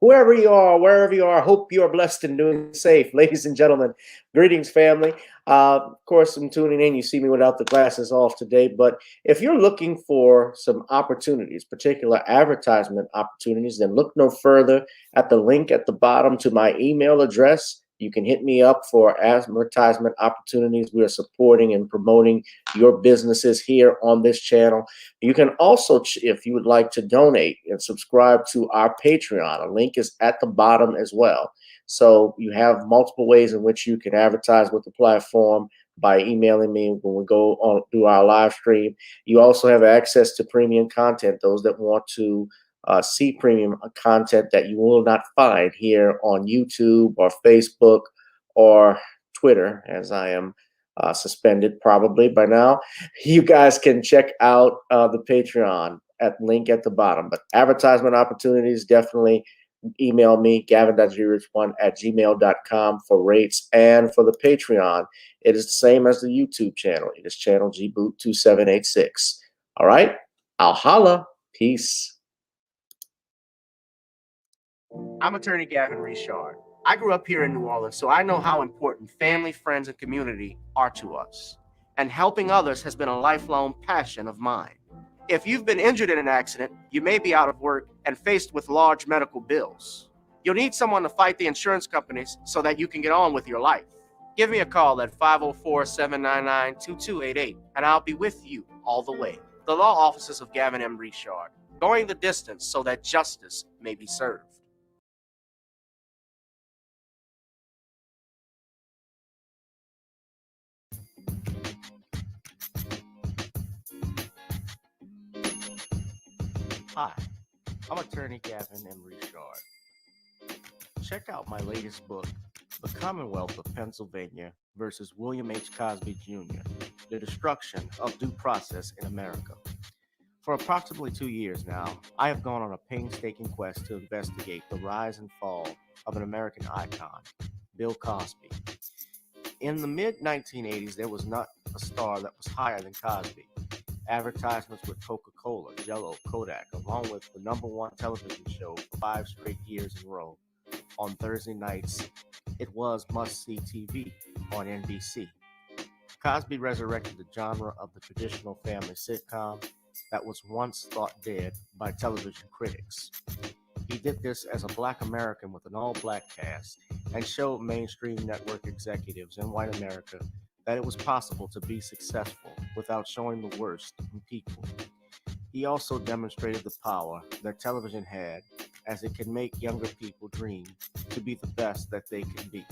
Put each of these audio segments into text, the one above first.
whoever you are, wherever you are, hope you are blessed and doing safe. Ladies and gentlemen, greetings, family. Of course, I'm tuning in. You see me without the glasses off today, but if you're looking for some opportunities, particular advertisement opportunities, then look no further at the link at the bottom to my email address. You can hit me up for advertisement opportunities. We are supporting and promoting your businesses here on this channel. You can also, if you would like to donate and subscribe to our Patreon, a link is at the bottom as well. So you have multiple ways in which you can advertise with the platform by emailing me when we go on through our live stream. You also have access to premium content, those that want to see premium content that you will not find here on YouTube or Facebook or Twitter, as I am suspended probably by now. You guys can check out the Patreon at link at the bottom. But advertisement opportunities, definitely email me, gavin.grich1@gmail.com for rates. And for the Patreon, it is the same as the YouTube channel. It is channel gboot2786. All right, I'll holla. Peace. I'm attorney Gavin Richard. I grew up here in New Orleans, so I know how important family, friends, and community are to us. And helping others has been a lifelong passion of mine. If you've been injured in an accident, you may be out of work and faced with large medical bills. You'll need someone to fight the insurance companies so that you can get on with your life. Give me a call at 504-799-2288, and I'll be with you all the way. The law offices of Gavin M. Richard, going the distance so that justice may be served. Hi, I'm attorney Gavin M. Richard. Check out my latest book, The Commonwealth of Pennsylvania versus William H. Cosby Jr., The Destruction of Due Process in America. For approximately 2 years now, I have gone on a painstaking quest to investigate the rise and fall of an American icon, Bill Cosby. In the mid-1980s, there was not a star that was higher than Cosby. Advertisements with Coca-Cola, Jello, Kodak, along with the #1 television show for 5 straight years in a row. On Thursday nights, it was must-see TV on NBC. Cosby resurrected the genre of the traditional family sitcom that was once thought dead by television critics. He did this as a Black American with an all-Black cast and showed mainstream network executives in white America that it was possible to be successful without showing the worst in people. He also demonstrated the power that television had, as it can make younger people dream to be the best that they can be.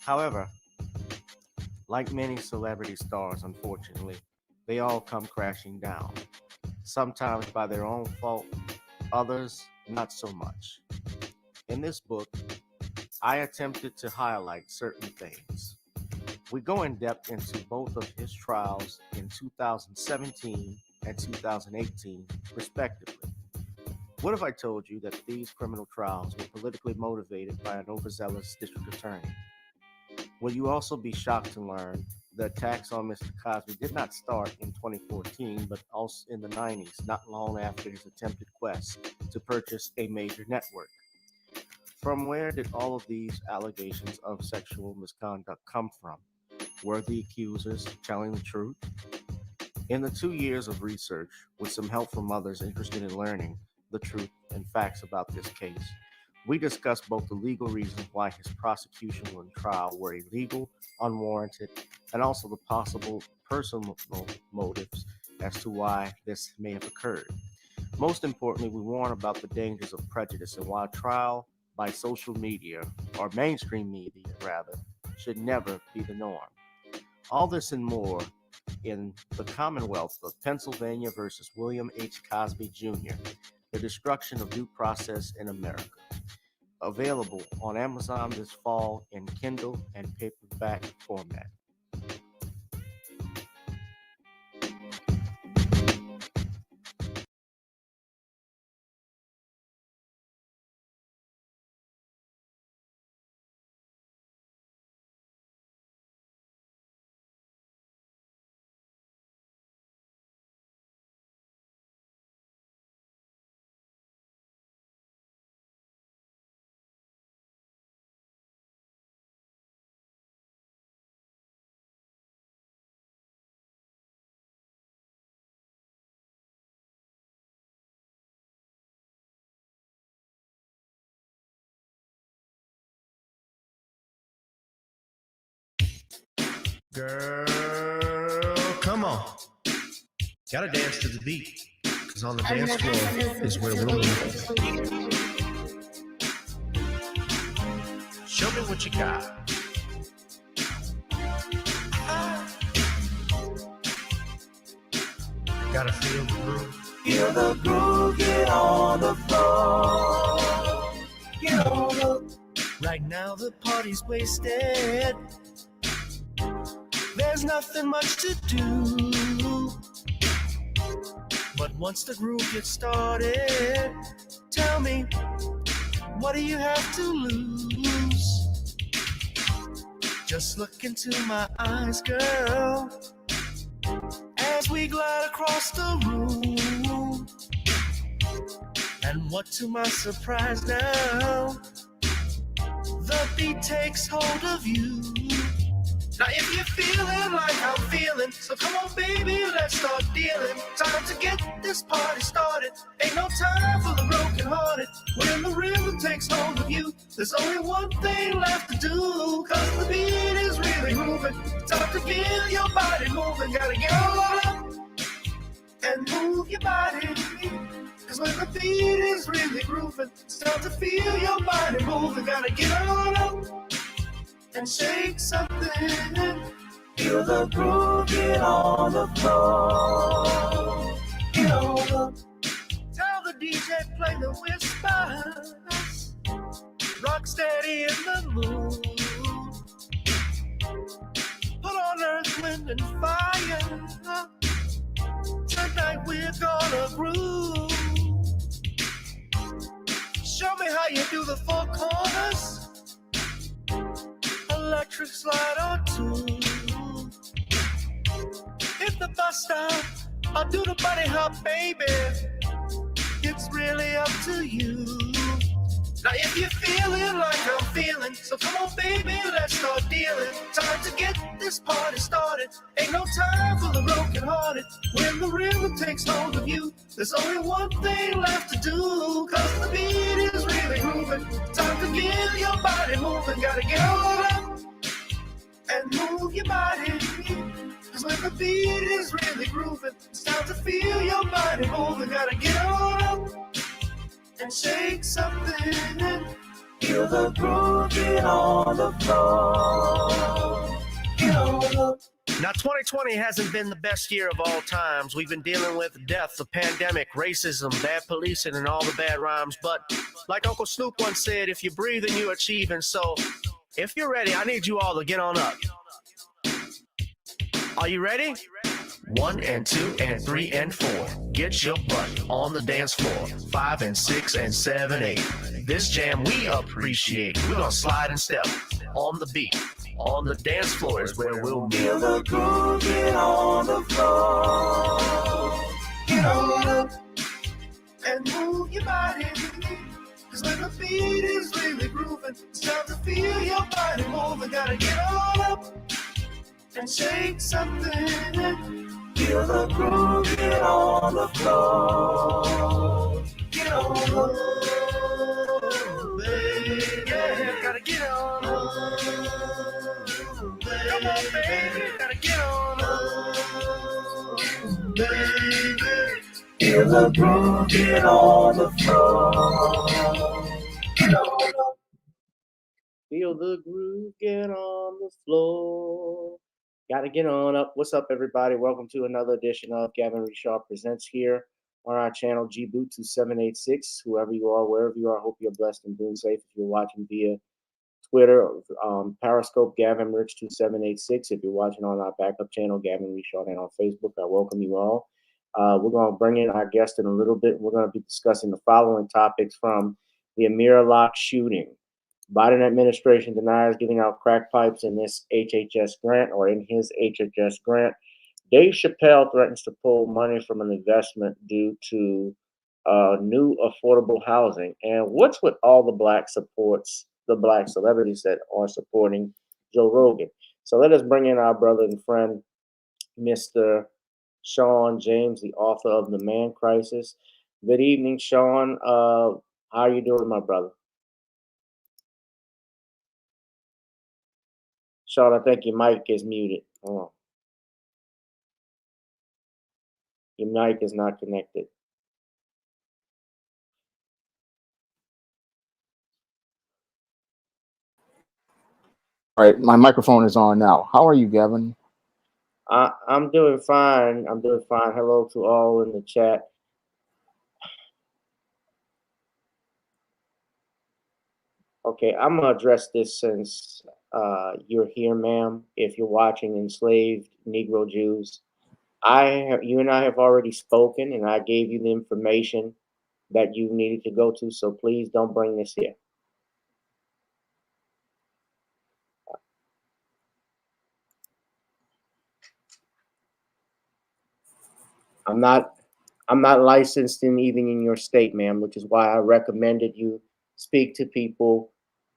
However, like many celebrity stars, unfortunately, they all come crashing down, sometimes by their own fault, others not so much. In this book, I attempted to highlight certain things. We go in depth into both of his trials in 2017 and 2018, respectively. What if I told you that these criminal trials were politically motivated by an overzealous district attorney? Will you also be shocked to learn the attacks on Mr. Cosby did not start in 2014, but also in the 90s, not long after his attempted quest to purchase a major network? From where did all of these allegations of sexual misconduct come from? Were the accusers telling the truth? In the 2 years of research, with some help from others interested in learning the truth and facts about this case, we discussed both the legal reasons why his prosecution and trial were illegal, unwarranted, and also the possible personal motives as to why this may have occurred. Most importantly, we warn about the dangers of prejudice and why trial by social media, or mainstream media rather, should never be the norm. All this and more in The Commonwealth of Pennsylvania versus William H. Cosby Jr., The Destruction of Due Process in America. Available on Amazon this fall in Kindle and paperback format. Girl, come on. Gotta dance to the beat, because on the dance floor is where we'll meet. Show me what you got. Gotta feel the groove. Feel the groove, get on the floor. Get on the... Right now the party's wasted. There's nothing much to do. But once the groove gets started, tell me, what do you have to lose? Just look into my eyes, girl, as we glide across the room. And what to my surprise now, the beat takes hold of you. Now if you're feeling like I'm feeling, so come on baby, let's start dealing. Time to get this party started. Ain't no time for the broken hearted. When the rhythm takes hold of you, there's only one thing left to do. Cause the beat is really moving. Time to feel your body moving. Gotta get on up and move your body. Cause when the beat is really grooving, it's time to feel your body moving. Gotta get on up and shake something. Feel the groove, get on the floor. Get on the... Tell the DJ play the whispers. Rock steady in the mood. Put on earth, wind, and fire. Tonight we're gonna groove. Show me how you do the four corners. Electric slide or two. Hit the bus stop or do the bunny hop, baby. It's really up to you. Now if you're feeling like I'm feeling, so come on baby, let's start dealing. Time to get this party started. Ain't no time for the broken hearted. When the rhythm takes hold of you, there's only one thing left to do. Cause the beat is really moving. Time to get your body moving. Gotta get on up and move your body. Cause when the beat is really grooving, it's time to feel your body moving. Gotta get on up and shake something. Feel the groove, get on the floor. Get on the... Now 2020 hasn't been the best year of all times. We've been dealing with death, the pandemic, racism, bad policing, and all the bad rhymes. But like Uncle Snoop once said, if you're breathing, you're achieving. So if you're ready, I need you all to get on up. Are you ready? 1 and 2 and 3 and 4. Get your butt on the dance floor. 5 and 6 and 7, 8. This jam we appreciate. We're gonna slide and step on the beat. On the dance floor is where we'll meet. Feel the groove, get on the floor. Get on up and move your body. Cause when the beat is really grooving, it's time to feel your body moving. Gotta get on up and shake something. Feel the groove, get on the floor. Get on up, baby. Yeah, gotta get on up. Come on, baby, gotta get on up, baby. Feel the groove, get on the floor. Get on up. Feel the groove, get on the floor. Gotta get on up. What's up, everybody? Welcome to another edition of Gavin Richard Presents here on our channel, GBoot2786. Whoever you are, wherever you are, I hope you're blessed and doing safe. If you're watching via Twitter, Periscope, GavinRich2786. If you're watching on our backup channel, Gavin Richard, and on Facebook, I welcome you all. We're going to bring in our guest in a little bit. We're going to be discussing the following topics from the Amir Locke shooting. Biden administration denies giving out crack pipes in this HHS grant or in his HHS grant. Dave Chappelle threatens to pull money from an investment due to new affordable housing. And what's with all the black celebrities that are supporting Joe Rogan? So let us bring in our brother and friend, Mr. Shawn James, the author of The Man Crisis. Good evening, Shawn. How are you doing, my brother? Shawn, I think your mic is muted. Oh, your mic is not connected. All right, my microphone is on now. How are you, Gavin? I'm doing fine. I'm doing fine. Hello to all in the chat. Okay, I'm gonna address this since you're here, ma'am. If you're watching enslaved Negro Jews, you and I have already spoken, and I gave you the information that you needed to go to. So please don't bring this here. I'm not licensed in even in your state, ma'am, which is why I recommended you speak to people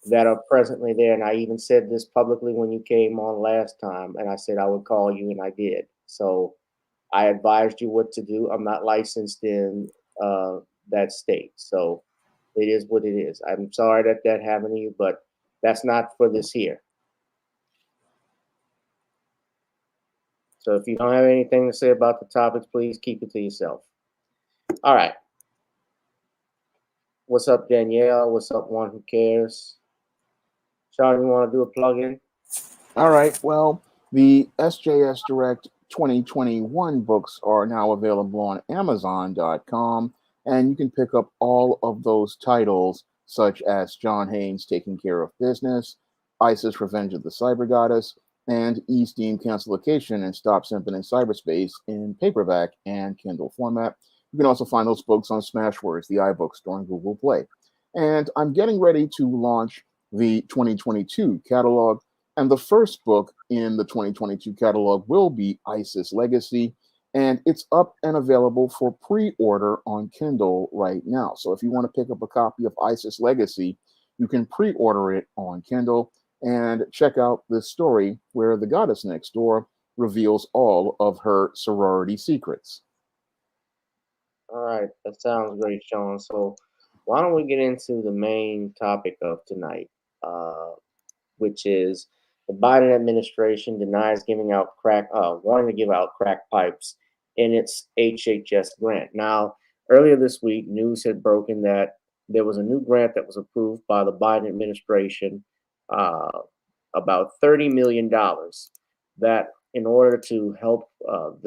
that are presently there. And I even said this publicly when you came on last time, and I said I would call you, and I did. So I advised you what to do. I'm not licensed in that state, so it is what it is. I'm sorry that that happened to you, but that's not for this here. So if you don't have anything to say about the topics, please keep it to yourself. All right. What's up, Danielle? What's up, One Who Cares? Shawn, you want to do a plug-in? All right, well, the SJS Direct 2021 books are now available on Amazon.com, and you can pick up all of those titles, such as John Haynes Taking Care of Business, ISIS Revenge of the Cyber Goddess, and E-Steam Cancellation and Stop Simping in Cyberspace in paperback and Kindle format. You can also find those books on Smashwords, the iBook store, and Google Play. And I'm getting ready to launch the 2022 catalog. And the first book in the 2022 catalog will be ISIS Legacy, and it's up and available for pre-order on Kindle right now. So if you want to pick up a copy of ISIS Legacy, you can pre-order it on Kindle and check out this story where the goddess next door reveals all of her sorority secrets. All right, that sounds great, Shawn. So why don't we get into the main topic of tonight, which is the Biden administration denies wanting to give out crack pipes in its HHS grant. Now, earlier this week, news had broken that there was a new grant that was approved by the Biden administration, uh, about $30 million, that in order to help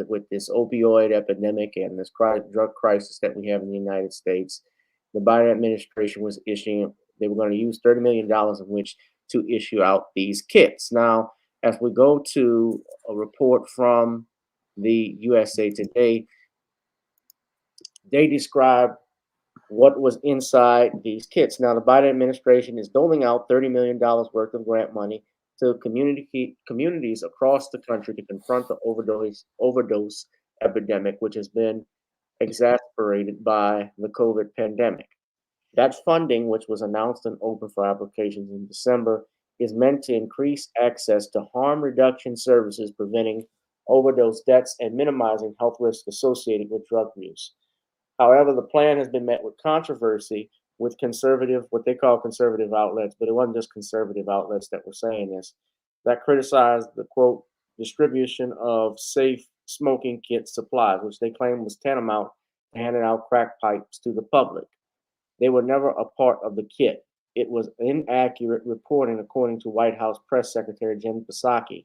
with this opioid epidemic and this drug crisis that we have in the United States, the Biden administration was they were going to use $30 million of which to issue out these kits. Now, as we go to a report from the USA Today, they describe what was inside these kits. Now, the Biden administration is doling out $30 million worth of grant money to communities across the country to confront the overdose epidemic, which has been exacerbated by the COVID pandemic. That funding, which was announced and open for applications in December, is meant to increase access to harm reduction services, preventing overdose deaths and minimizing health risks associated with drug use. However, the plan has been met with controversy with what they call conservative outlets, but it wasn't just conservative outlets that were saying this, that criticized the quote, distribution of safe smoking kit supplies, which they claim was tantamount to handing out crack pipes to the public. They were never a part of the kit. It was inaccurate reporting, according to White House Press Secretary Jen Psaki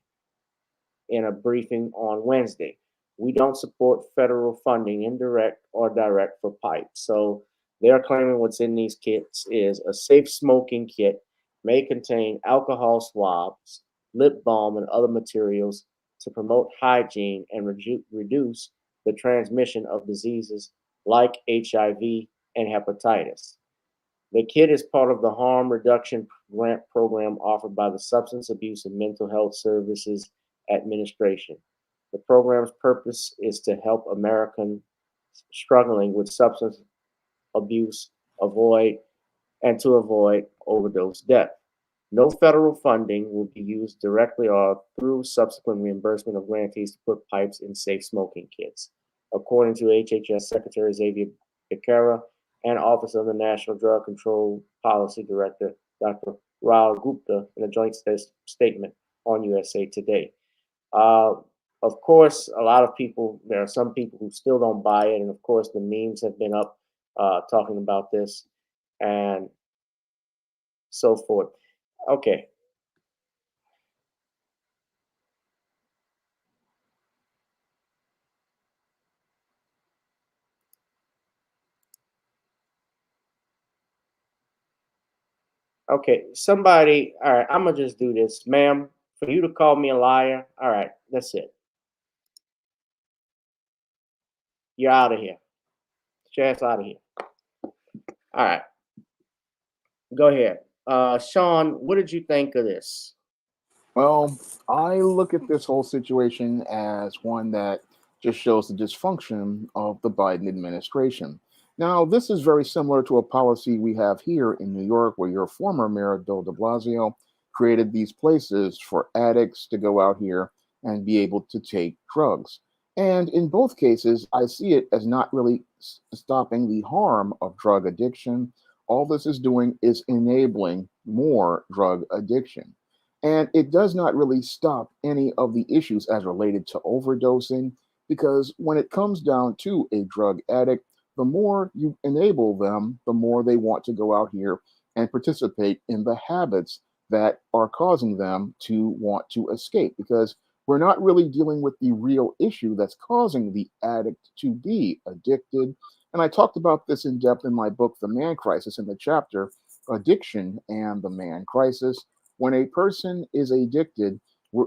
in a briefing on Wednesday. We don't support federal funding, indirect or direct, for pipes. So they're claiming what's in these kits is a safe smoking kit may contain alcohol swabs, lip balm, and other materials to promote hygiene and reduce the transmission of diseases like HIV and hepatitis. The kit is part of the harm reduction grant program offered by the Substance Abuse and Mental Health Services Administration. The program's purpose is to help Americans struggling with substance abuse avoid overdose death. No federal funding will be used directly or through subsequent reimbursement of grantees to put pipes in safe smoking kits, according to HHS Secretary Xavier Becerra and Office of the National Drug Control Policy Director Dr. Rao Gupta in a joint statement on USA Today. Uh, of course, a lot of people, there are some people who still don't buy it. And of course, the memes have been up talking about this and so forth. Okay. Okay. Somebody, all right, I'm going to just do this. Ma'am, for you to call me a liar, all right, that's it. You're out of here. Get your ass out of here. All right. Go ahead. Shawn, what did you think of this? Well, I look at this whole situation as one that just shows the dysfunction of the Biden administration. Now, this is very similar to a policy we have here in New York, where your former mayor, Bill de Blasio, created these places for addicts to go out here and be able to take drugs. And in both cases, I see it as not really stopping the harm of drug addiction. All this is doing is enabling more drug addiction. And it does not really stop any of the issues as related to overdosing, because when it comes down to a drug addict, the more you enable them, the more they want to go out here and participate in the habits that are causing them to want to escape. Because we're not really dealing with the real issue that's causing the addict to be addicted. And I talked about this in depth in my book, The Man Crisis, in the chapter Addiction and the Man Crisis. When a person is addicted,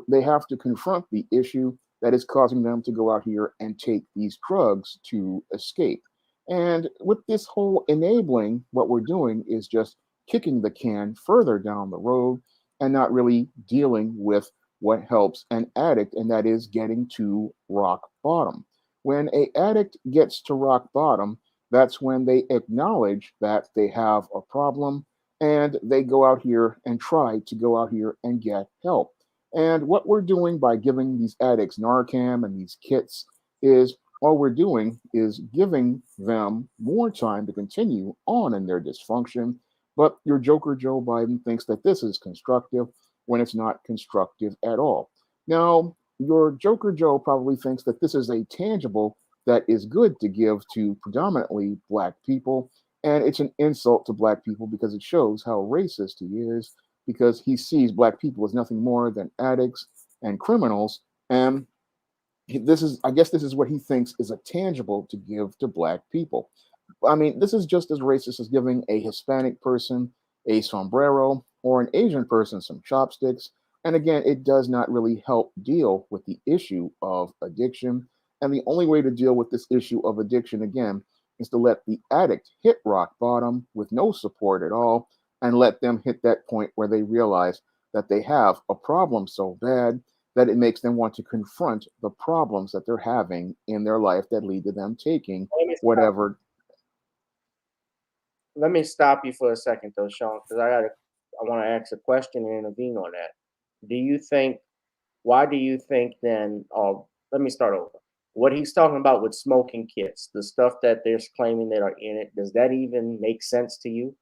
they have to confront the issue that is causing them to go out here and take these drugs to escape. And with this whole enabling, what we're doing is just kicking the can further down the road and not really dealing with what helps an addict, and that is getting to rock bottom. When a addict gets to rock bottom, that's when they acknowledge that they have a problem and they go out here and try to go out here and get help. And what we're doing by giving these addicts Narcan and these kits is all we're doing is giving them more time to continue on in their dysfunction. But your Joker Joe Biden thinks that this is constructive when it's not constructive at all. Now, your Joker Joe probably thinks that this is a tangible that is good to give to predominantly Black people, and it's an insult to Black people because it shows how racist he is, because he sees Black people as nothing more than addicts and criminals. And this is, I guess, this is what he thinks is a tangible to give to Black people. I mean, this is just as racist as giving a Hispanic person a sombrero or an Asian person some chopsticks. And again, it does not really help deal with the issue of addiction. And the only way to deal with this issue of addiction, again, is to let the addict hit rock bottom with no support at all and let them hit that point where they realize that they have a problem so bad that it makes them want to confront the problems that they're having in their life that lead to them taking whatever. Let me stop you for a second though, Shawn, because I want to ask a question and intervene on that. Do you think why do you think then let me start over. What he's talking about with smoking kits, the stuff that they're claiming that are in it, does that even make sense to you?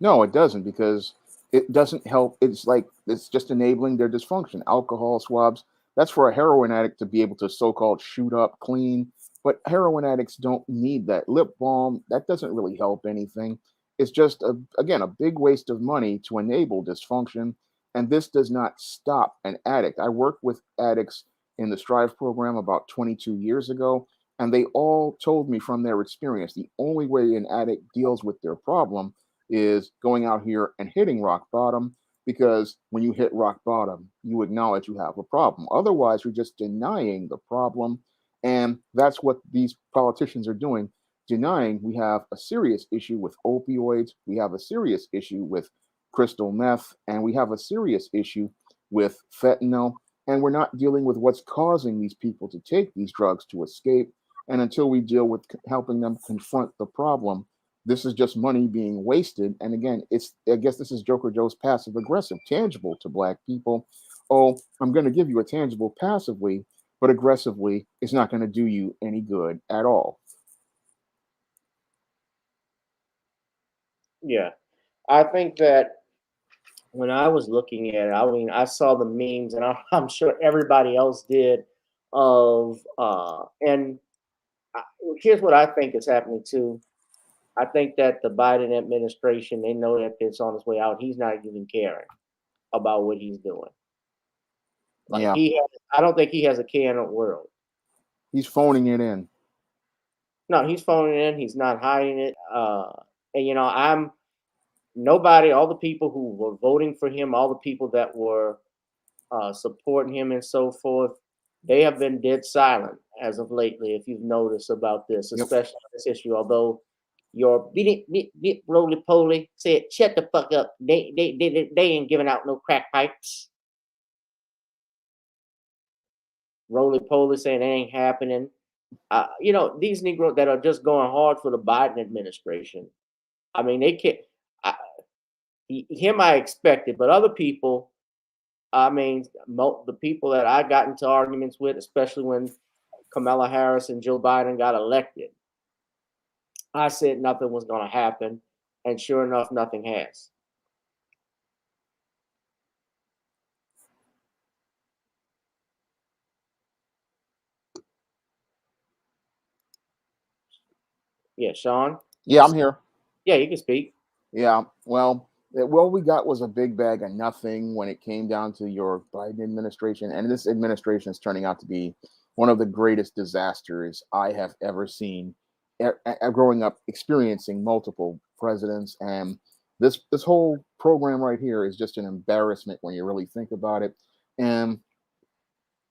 No, it doesn't, because it doesn't help. It's like it's just enabling their dysfunction. Alcohol swabs, that's for a heroin addict to be able to so-called shoot up clean. But heroin addicts don't need that. Lip balm, that doesn't really help anything. It's just again a big waste of money to enable dysfunction. And this does not stop an addict. I worked with addicts in the Strive program about 22 years ago, and they all told me from their experience the only way an addict deals with their problem is going out here and hitting rock bottom, because when you hit rock bottom, you acknowledge you have a problem. Otherwise, you're just denying the problem. And that's what these politicians are doing, denying we have a serious issue with opioids, we have a serious issue with crystal meth, and we have a serious issue with fentanyl. And we're not dealing with what's causing these people to take these drugs to escape. And until we deal with helping them confront the problem, this is just money being wasted. And again, it's, I guess this is Joker Joe's passive aggressive, tangible to Black people. Oh, I'm going to give you a tangible passively, but aggressively, it's not going to do you any good at all. Yeah. I think that when I was looking at it, I mean, I saw the memes, and I'm sure everybody else did. And I, here's what I think is happening too. I think that the Biden administration, they know that it's on its way out. He's not even caring about what he's doing. Like Yeah, I don't think he has a care in the world. he's phoning it in. No, he's phoning it in. He's not hiding it. And I'm nobody. All the people who were voting for him, all the people that were supporting him and so forth, they have been dead silent as of lately. If you've noticed about this, Yep. especially this issue, although your roly poly said, "Shut the fuck up." They ain't giving out no crack pipes. Roly poly saying it ain't happening. These Negroes that are just going hard for the Biden administration. I mean, they can't. I, him, I expected, but other people. I mean, the people that I got into arguments with, especially when Kamala Harris and Joe Biden got elected, I said nothing was going to happen, and sure enough, nothing has. Yeah, Shawn. Yeah, I'm here. Yeah, you can speak. Yeah, well, what we got was a big bag of nothing when it came down to your Biden administration, and this administration is turning out to be one of the greatest disasters I have ever seen. Growing up, experiencing multiple presidents, and this whole program right here is just an embarrassment when you really think about it. And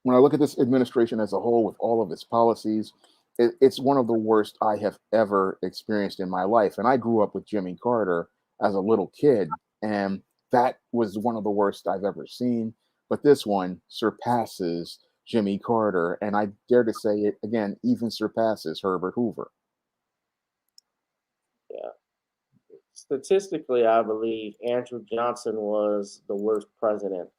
when I look at this administration as a whole with all of its policies, it's one of the worst I have ever experienced in my life. And I grew up with Jimmy Carter as a little kid, and that was one of the worst I've ever seen. But this one surpasses Jimmy Carter, and I dare to say it again, even surpasses Herbert Hoover. Yeah. Statistically, I believe Andrew Johnson was the worst president.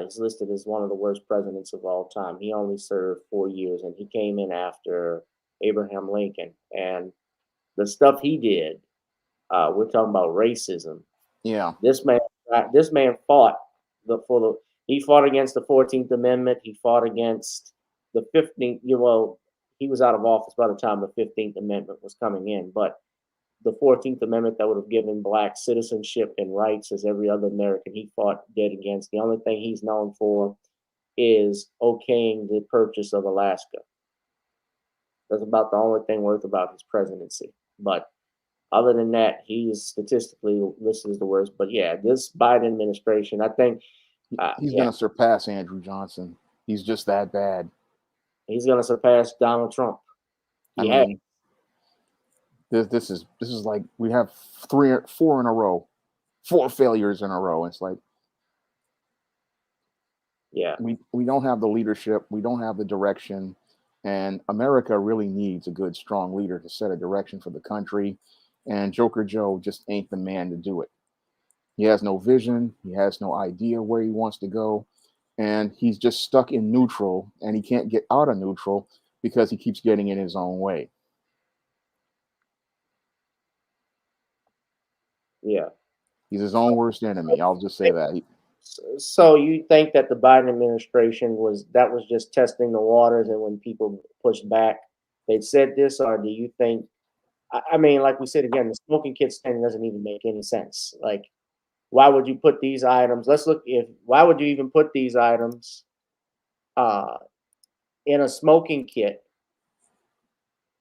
He's listed as one of the worst presidents of all time. He only served 4 years, and he came in after Abraham Lincoln. And the stuff he did, we're talking about racism. Yeah, This man fought he fought against the 14th Amendment. He fought against the 15th. Well, he was out of office by the time the 15th Amendment was coming in, but the 14th Amendment that would have given black citizenship and rights as every other American, he fought dead against. The only thing he's known for is okaying the purchase of Alaska. That's about the only thing worth about his presidency. But other than that, he's statistically listed as the worst. But yeah, this Biden administration, I think he's going to surpass Andrew Johnson. He's just that bad. He's going to surpass Donald Trump. This is like we have 3 or 4 in a row, 4 failures in a row. It's like, yeah, we don't have the leadership, we don't have the direction, and America really needs a good, strong leader to set a direction for the country. And Joker Joe just ain't the man to do it. He has no vision, he has no idea where he wants to go, and he's just stuck in neutral, and he can't get out of neutral because he keeps getting in his own way. Yeah. He's his own worst enemy. I'll just say that. So you think that the Biden administration was just testing the waters, and when people pushed back, they said this, or do you think? I mean, like we said again, the smoking kids thing doesn't even make any sense. Like, why would you put these items? Why would you even put these items in a smoking kit?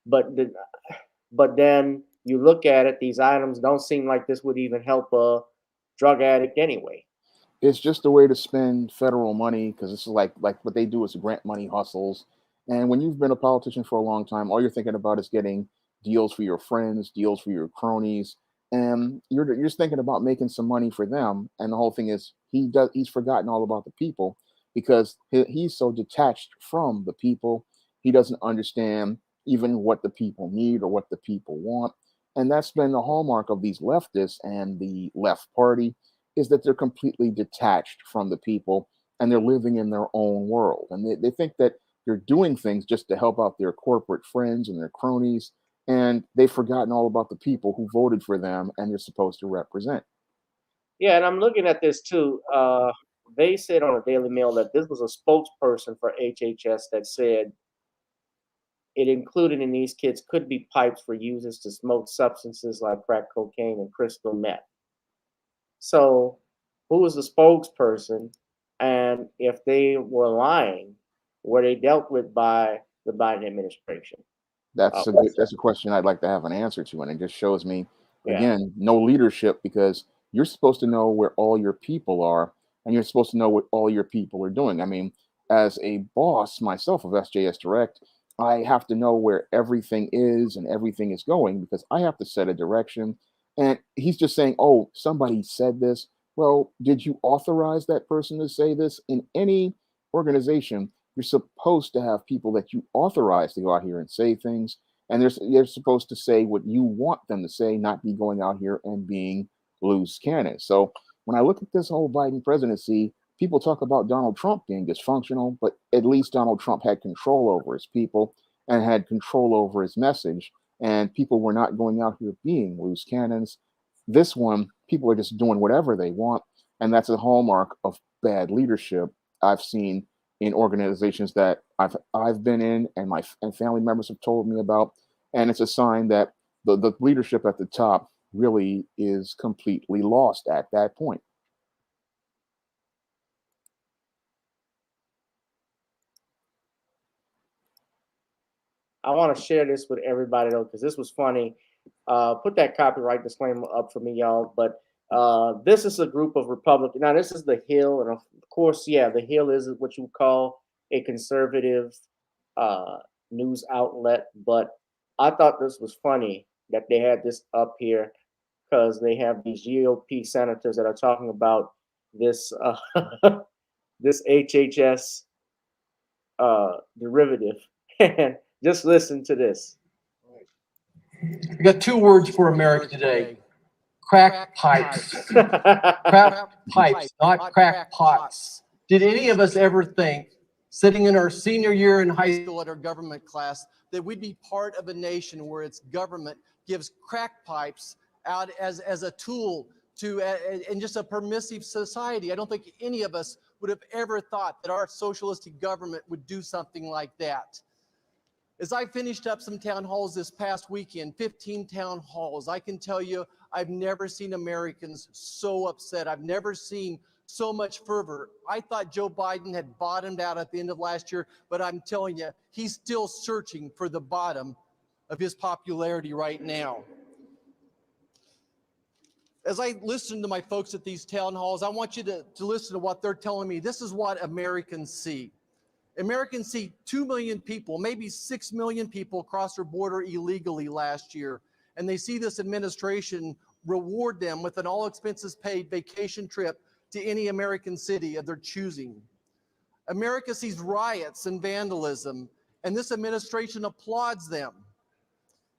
But then you look at it; these items don't seem like this would even help a drug addict anyway. It's just a way to spend federal money, because this is like what they do is grant money hustles. And when you've been a politician for a long time, all you're thinking about is getting deals for your friends, deals for your cronies, and you're just thinking about making some money for them. And the whole thing is he's forgotten all about the people, because he's so detached from the people. He doesn't understand even what the people need or what the people want. And that's been the hallmark of these leftists and the left party, is that they're completely detached from the people, and they're living in their own world. And they think that they're doing things just to help out their corporate friends and their cronies. And they've forgotten all about the people who voted for them and they're supposed to represent. Yeah, and I'm looking at this too. They said on the Daily Mail that this was a spokesperson for HHS that said it included in these kits could be pipes for users to smoke substances like crack cocaine and crystal meth. So, who was the spokesperson? And if they were lying, were they dealt with by the Biden administration? That's a good, that's a question I'd like to have an answer to, and it just shows me Yeah. again no leadership because you're supposed to know where all your people are, and you're supposed to know what all your people are doing. I mean, as a boss myself of SJS Direct, I have to know where everything is and everything is going because I have to set a direction. And he's just saying, "Oh, somebody said this." Well, did you authorize that person to say this? In any organization, you're supposed to have people that you authorize to go out here and say things, and they're supposed to say what you want them to say, not be going out here and being loose cannons. So when I look at this whole Biden presidency, people talk about Donald Trump being dysfunctional, but at least Donald Trump had control over his people and had control over his message, and people were not going out here being loose cannons. This one, people are just doing whatever they want, and that's a hallmark of bad leadership I've seen in organizations that I've been in and my and family members have told me about, and it's a sign that the leadership at the top really is completely lost at that point. I want to share this with everybody though, because this was funny. Put that copyright disclaimer up for me, y'all. But this is a group of Republicans. Now, this is the Hill, and of course, yeah, the Hill is what you call a conservative uh, news outlet. But I thought this was funny that they had this up here because they have these GOP senators that are talking about this this HHS derivative, and just listen to this. We got two words for America today: crack pipes. Crack pipes, not crack pots. Did any of us ever think, sitting in our senior year in high school at our government class, that we'd be part of a nation where its government gives crack pipes out as a tool to, in just a permissive society? I don't think any of us would have ever thought that our socialistic government would do something like that. As I finished up some town halls this past weekend, 15 town halls, I can tell you I've never seen Americans so upset. I've never seen so much fervor. I thought Joe Biden had bottomed out at the end of last year, but I'm telling you, he's still searching for the bottom of his popularity right now. As I listen to my folks at these town halls, I want you to listen to what they're telling me. This is what Americans see. Americans see 2 million people, maybe 6 million people cross their border illegally last year. And they see this administration reward them with an all expenses paid vacation trip to any American city of their choosing. America sees riots and vandalism, and this administration applauds them.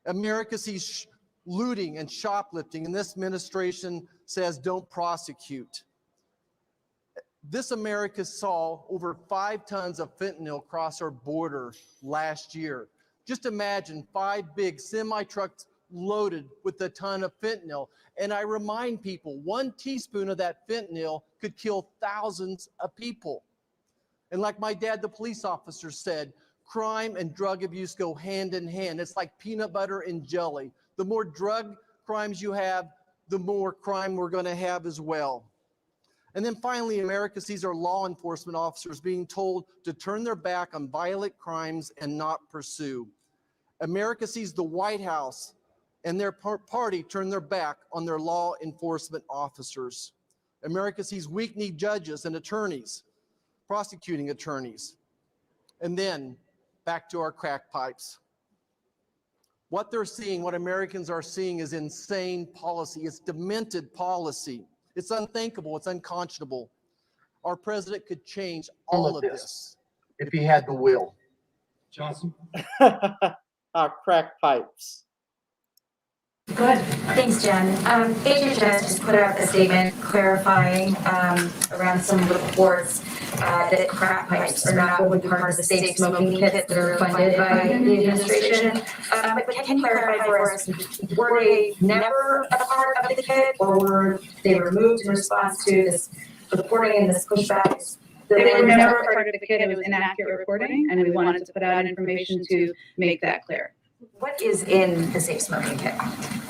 America sees looting and shoplifting, and this administration says don't prosecute. This America saw over 5 tons of fentanyl cross our border last year. Just imagine 5 big semi-trucks loaded with a ton of fentanyl. And I remind people, 1 teaspoon of that fentanyl could kill thousands of people. And like my dad, the police officer, said, crime and drug abuse go hand in hand. It's like peanut butter and jelly. The more drug crimes you have, the more crime we're going to have as well. And then finally, America sees our law enforcement officers being told to turn their back on violent crimes and not pursue. America sees the White House and their party turn their back on their law enforcement officers. America sees weak-kneed judges and attorneys, prosecuting attorneys. And then back to our crack pipes. What they're seeing, what Americans are seeing, is insane policy. It's demented policy. It's unthinkable. It's unconscionable. Our president could change all of this if he had the will. Johnson? Our crack pipes. Good. Thanks, Jen. HHS just put out a statement clarifying around some reports that crack pipes are not going to be part of the safe smoking kits that are funded by the administration. But can you clarify for us, were they never a part of the kit, or were they removed in response to this reporting and this pushback? They were never part of the kit. It was inaccurate reporting, and we wanted to put out information to make that clear. What is in the safe smoking kit?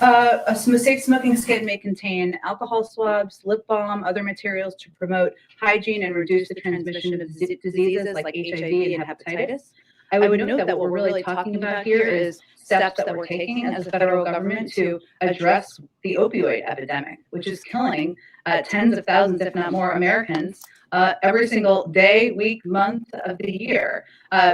A safe smoking kit may contain alcohol swabs, lip balm, other materials to promote hygiene and reduce the transmission of diseases like HIV and hepatitis. I would note that what we're really talking about here is steps that we're taking as a federal government to address the opioid epidemic, which is killing tens of thousands, if not more, Americans every single day, week, month of the year.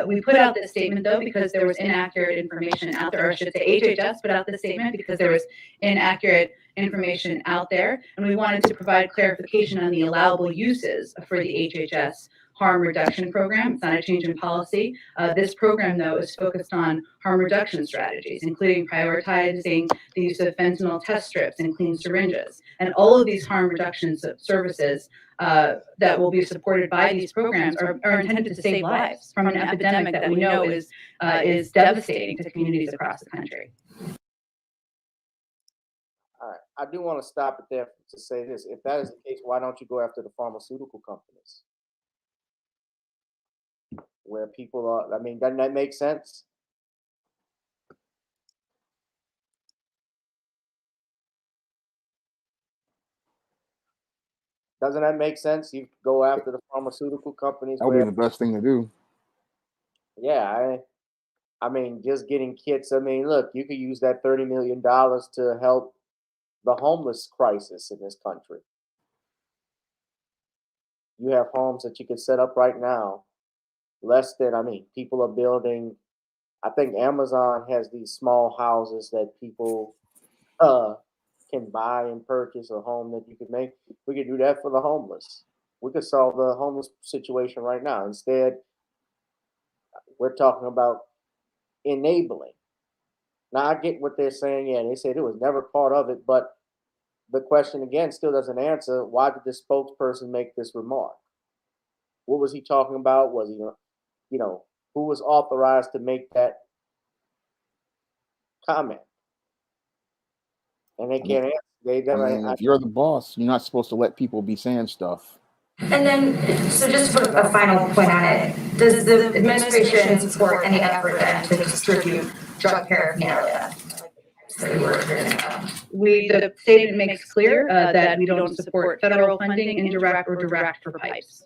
We put out this statement, though, because there was inaccurate information out there, or I should say HHS put out this statement because there was inaccurate information out there, and we wanted to provide clarification on the allowable uses for the HHS harm reduction program. It's not a change in policy. This program, though, is focused on harm reduction strategies, including prioritizing the use of fentanyl test strips and clean syringes. And all of these harm reduction services that will be supported by these programs are intended to save lives from an epidemic that we know is devastating to communities across the country. All right. I do want to stop it there to say this. If that is the case, why don't you go after the pharmaceutical companies? Where people are, I mean, doesn't that make sense? Doesn't that make sense? You go after the pharmaceutical companies. That would be the best thing to do. Yeah, I mean, just getting kits. I mean, look, you could use that $30 million to help the homeless crisis in this country. You have homes that you could set up right now. Less than, I mean, people are building. I think Amazon has these small houses that people can buy and purchase a home that you could make. We could do that for the homeless. We could solve the homeless situation right now. Instead, we're talking about enabling. Now, I get what they're saying. Yeah, they said it was never part of it, but the question again still doesn't answer. Why did the spokesperson make this remark? What was he talking about? Was he, you know, who was authorized to make that comment? And they can't answer. If you're the boss, you're not supposed to let people be saying stuff. And then, so just to put a final point on it, does the administration support any effort then to distribute drug paraphernalia? The statement makes clear that we don't support federal funding, indirect or direct, for pipes.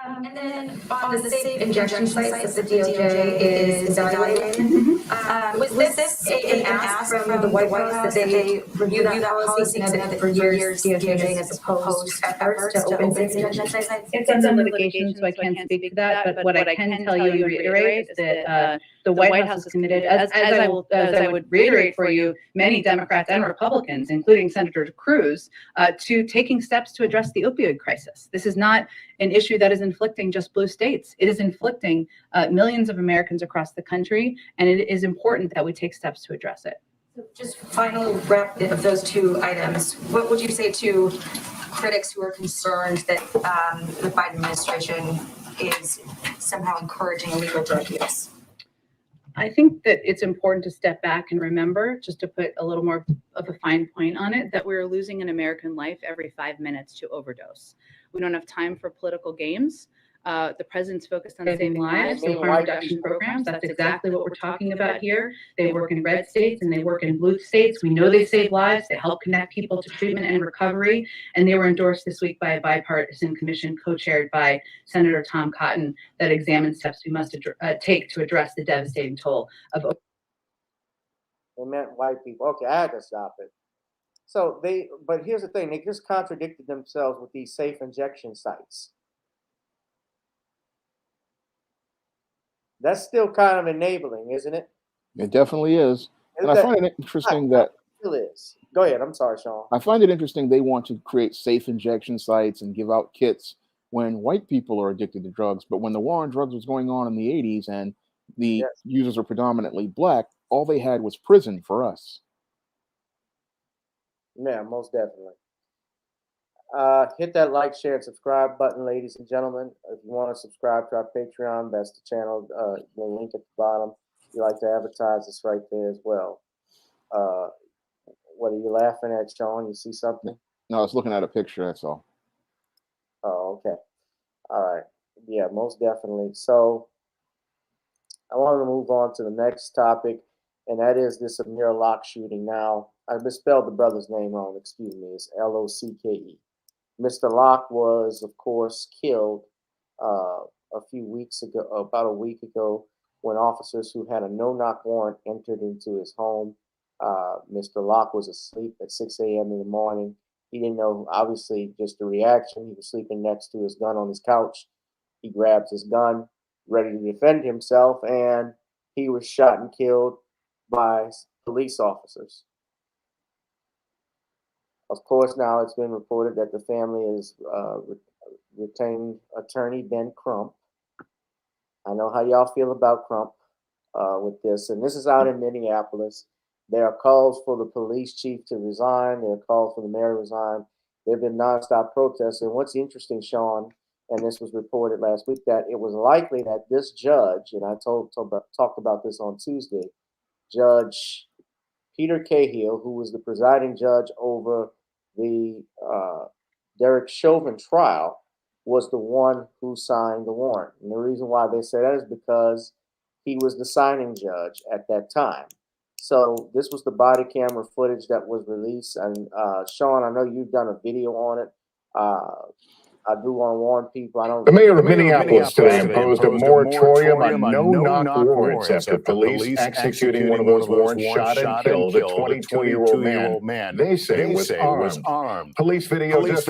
And then on the safe injection sites that the DOJ is evaluating, was this an ask from the White House that they review that policy? You know, that for years DOJ has opposed efforts to open safe injection sites? It's under litigation, so I can't speak to that. But what I can tell you and reiterate is that the White House is committed, as I would reiterate for you, many Democrats and Republicans, including Senator Cruz, to taking steps to address the opioid crisis. This is not an issue that is inflicting just blue states. It is inflicting millions of Americans across the country, and it is important that we take steps to address it. Just final wrap of those two items. What would you say to critics who are concerned that the Biden administration is somehow encouraging illegal drug use? I think that it's important to step back and remember, just to put a little more of a fine point on it, that we're losing an American life every 5 minutes to overdose. We don't have time for political games. The president's focused on saving lives and harm reduction programs. That's exactly what we're talking about here. They work in red states and they work in blue states. We know they save lives. They help connect people to treatment and recovery. And they were endorsed this week by a bipartisan commission co-chaired by Senator Tom Cotton that examines steps we must take to address the devastating toll of opioids. They meant white people. Okay, I had to stop it. So but here's the thing, they just contradicted themselves with these safe injection sites. That's still kind of enabling, isn't it? It definitely is. And I find it interesting that it still is. Go ahead. I'm sorry, Shawn. I find it interesting they want to create safe injection sites and give out kits when white people are addicted to drugs. But when the war on drugs was going on in the 80s and the users were predominantly black, all they had was prison for us. Yeah, most definitely. Hit that like, share, and subscribe button, ladies and gentlemen. If you want to subscribe to our Patreon, that's the channel, the link at the bottom. If you like to advertise, it's right there as well. What are you laughing at, Shawn? You see something? No, I was looking at a picture, that's all. Oh, okay. All right. Yeah, most definitely. So I want to move on to the next topic, and that is this Amir Locke shooting. Now, I misspelled the brother's name wrong. Excuse me. It's Locke. Mr. Locke was, of course, killed a few weeks ago, about a week ago, when officers who had a no-knock warrant entered into his home. Mr. Locke was asleep at 6 a.m. in the morning. He didn't know, obviously, just the reaction. He was sleeping next to his gun on his couch. He grabs his gun, ready to defend himself, and he was shot and killed by police officers. Of course, now it's been reported that the family has retained attorney Ben Crump. I know how y'all feel about Crump with this, and this is out in Minneapolis. There are calls for the police chief to resign. There are calls for the mayor to resign. There have been nonstop protests. And what's interesting, Shawn, and this was reported last week, that it was likely that this judge, and I talked about this on Tuesday, Judge Peter Cahill, who was the presiding judge over the Derek Chauvin trial, was the one who signed the warrant. And the reason why they say that is because he was the signing judge at that time. So this was the body camera footage that was released. And Shawn, I know you've done a video on it. I do want to warn people. The mayor of Minneapolis today imposed a moratorium on no-knock warrants after police executing one of those warrants shot and killed a 22-year-old man. They say was armed. Police video just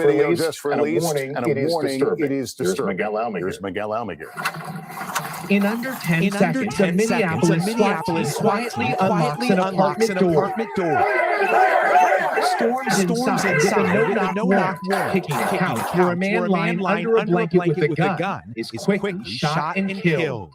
released, and a warning, it is disturbing. Here's Miguel Almaguer. In under 10 seconds, a Minneapolis quietly unlocks an apartment door. Storms inside with a no-knock warrant, picking a couch where a man lying under a blanket with a gun is quickly shot and killed.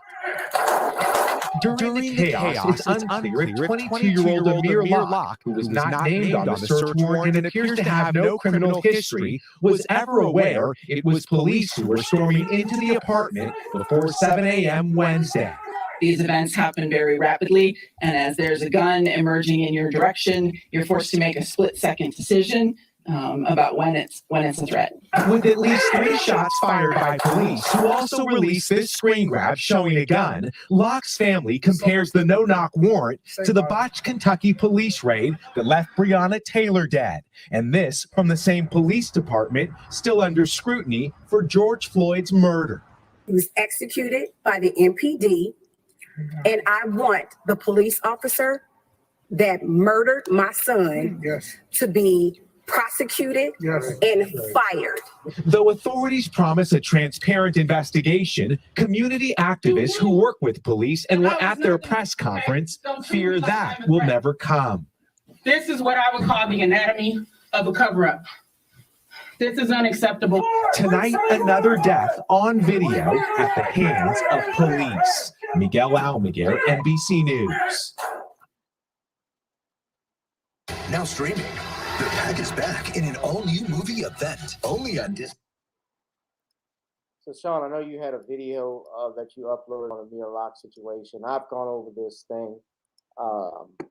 During the chaos, it's unclear if 22-year-old Amir Locke, who was not named on the search warrant and appears to have no criminal history, was ever aware it was police who were storming into the apartment before 7 a.m. Wednesday. These events happen very rapidly, and as there's a gun emerging in your direction, you're forced to make a split-second decision about when it's a threat. With at least 3 shots fired by police, who also released this screen grab showing a gun, Locke's family compares the no-knock warrant to the botched Kentucky police raid that left Breonna Taylor dead. And this from the same police department still under scrutiny for George Floyd's murder. He was executed by the MPD, and I want the police officer that murdered my son to be prosecuted and fired. Though authorities promise a transparent investigation, community activists who work with police and were at their press conference fear that will never come. This is what I would call the anatomy of a cover-up. This is unacceptable. Tonight, another death on video at the hands of police. Miguel Almaguer, NBC News. Now streaming, The Pack is back in an all-new movie event, only on Disney. So, Shawn, I know you had a video that you uploaded on the Amir Locke situation. I've gone over this thing.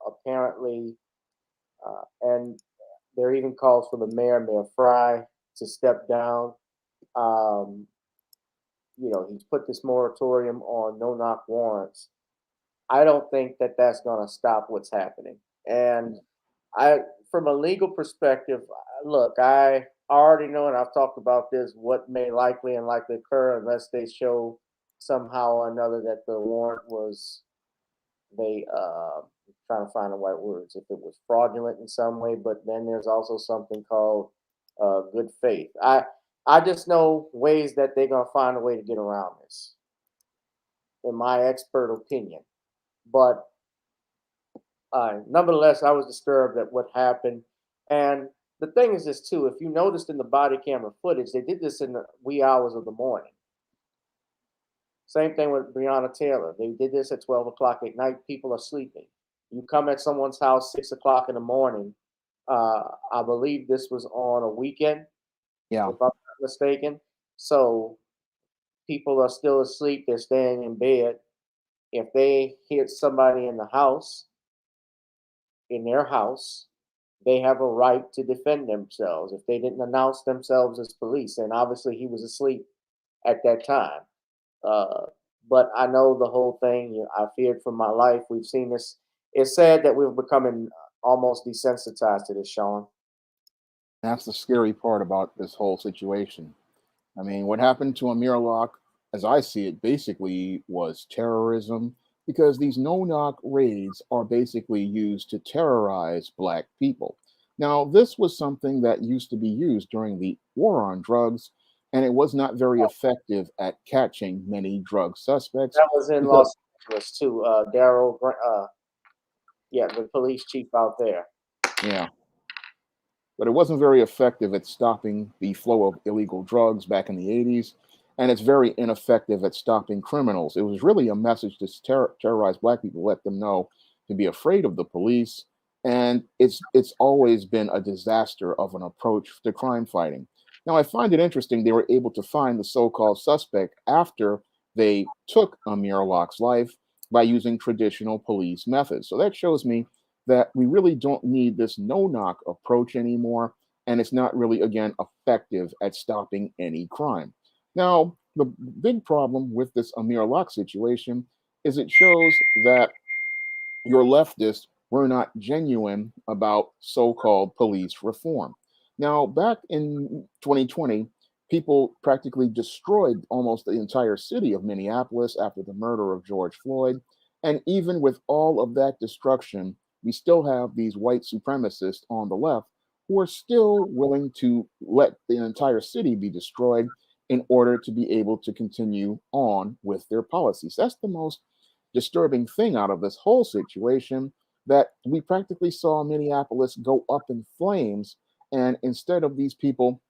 Apparently, and there are even calls for the mayor, Mayor Fry, to step down. You know, he's put this moratorium on no-knock warrants. I don't think that that's going to stop what's happening. And from a legal perspective, look, I already know, and I've talked about this, what may likely and likely occur unless they show somehow or another that the warrant was, trying to find the right words, if it was fraudulent in some way, but then there's also something called good faith. I just know ways that they're going to find a way to get around this, in my expert opinion. But nonetheless, I was disturbed at what happened. And the thing is this, too. If you noticed in the body camera footage, they did this in the wee hours of the morning. Same thing with Breonna Taylor. They did this at 12 o'clock at night. People are sleeping. You come at someone's house 6 o'clock in the morning. I believe this was on a weekend. Yeah. if I'm not mistaken. So people are still asleep, they're staying in bed. If they hit somebody in the house, in their house, they have a right to defend themselves. If they didn't announce themselves as police, and obviously he was asleep at that time. Uh, but I know the whole thing. I feared for my life. We've seen this. It's sad that we're becoming almost desensitized to this, Shawn. That's the scary part about this whole situation. I mean, what happened to Amir Locke, as I see it, basically was terrorism because these no-knock raids are basically used to terrorize black people. Now, this was something that used to be used during the war on drugs, and it was not very effective at catching many drug suspects That was in because, Los Angeles too. Daryl, yeah, the police chief out there. yeah, but it wasn't very effective at stopping the flow of illegal drugs back in the 80s. And it's very ineffective at stopping criminals. It was really a message to terrorize black people, let them know to be afraid of the police. And it's always been a disaster of an approach to crime fighting. Now, I find it interesting they were able to find the so-called suspect after they took Amir Locke's life by using traditional police methods. So that shows me that we really don't need this no-knock approach anymore, and it's not really, again, effective at stopping any crime. Now, the big problem with this Amir Locke situation is it shows that your leftists were not genuine about so-called police reform. Now, back in 2020, people practically destroyed almost the entire city of Minneapolis after the murder of George Floyd. And even with all of that destruction, we still have these white supremacists on the left who are still willing to let the entire city be destroyed in order to be able to continue on with their policies. That's the most disturbing thing out of this whole situation, that we practically saw Minneapolis go up in flames. And instead of these people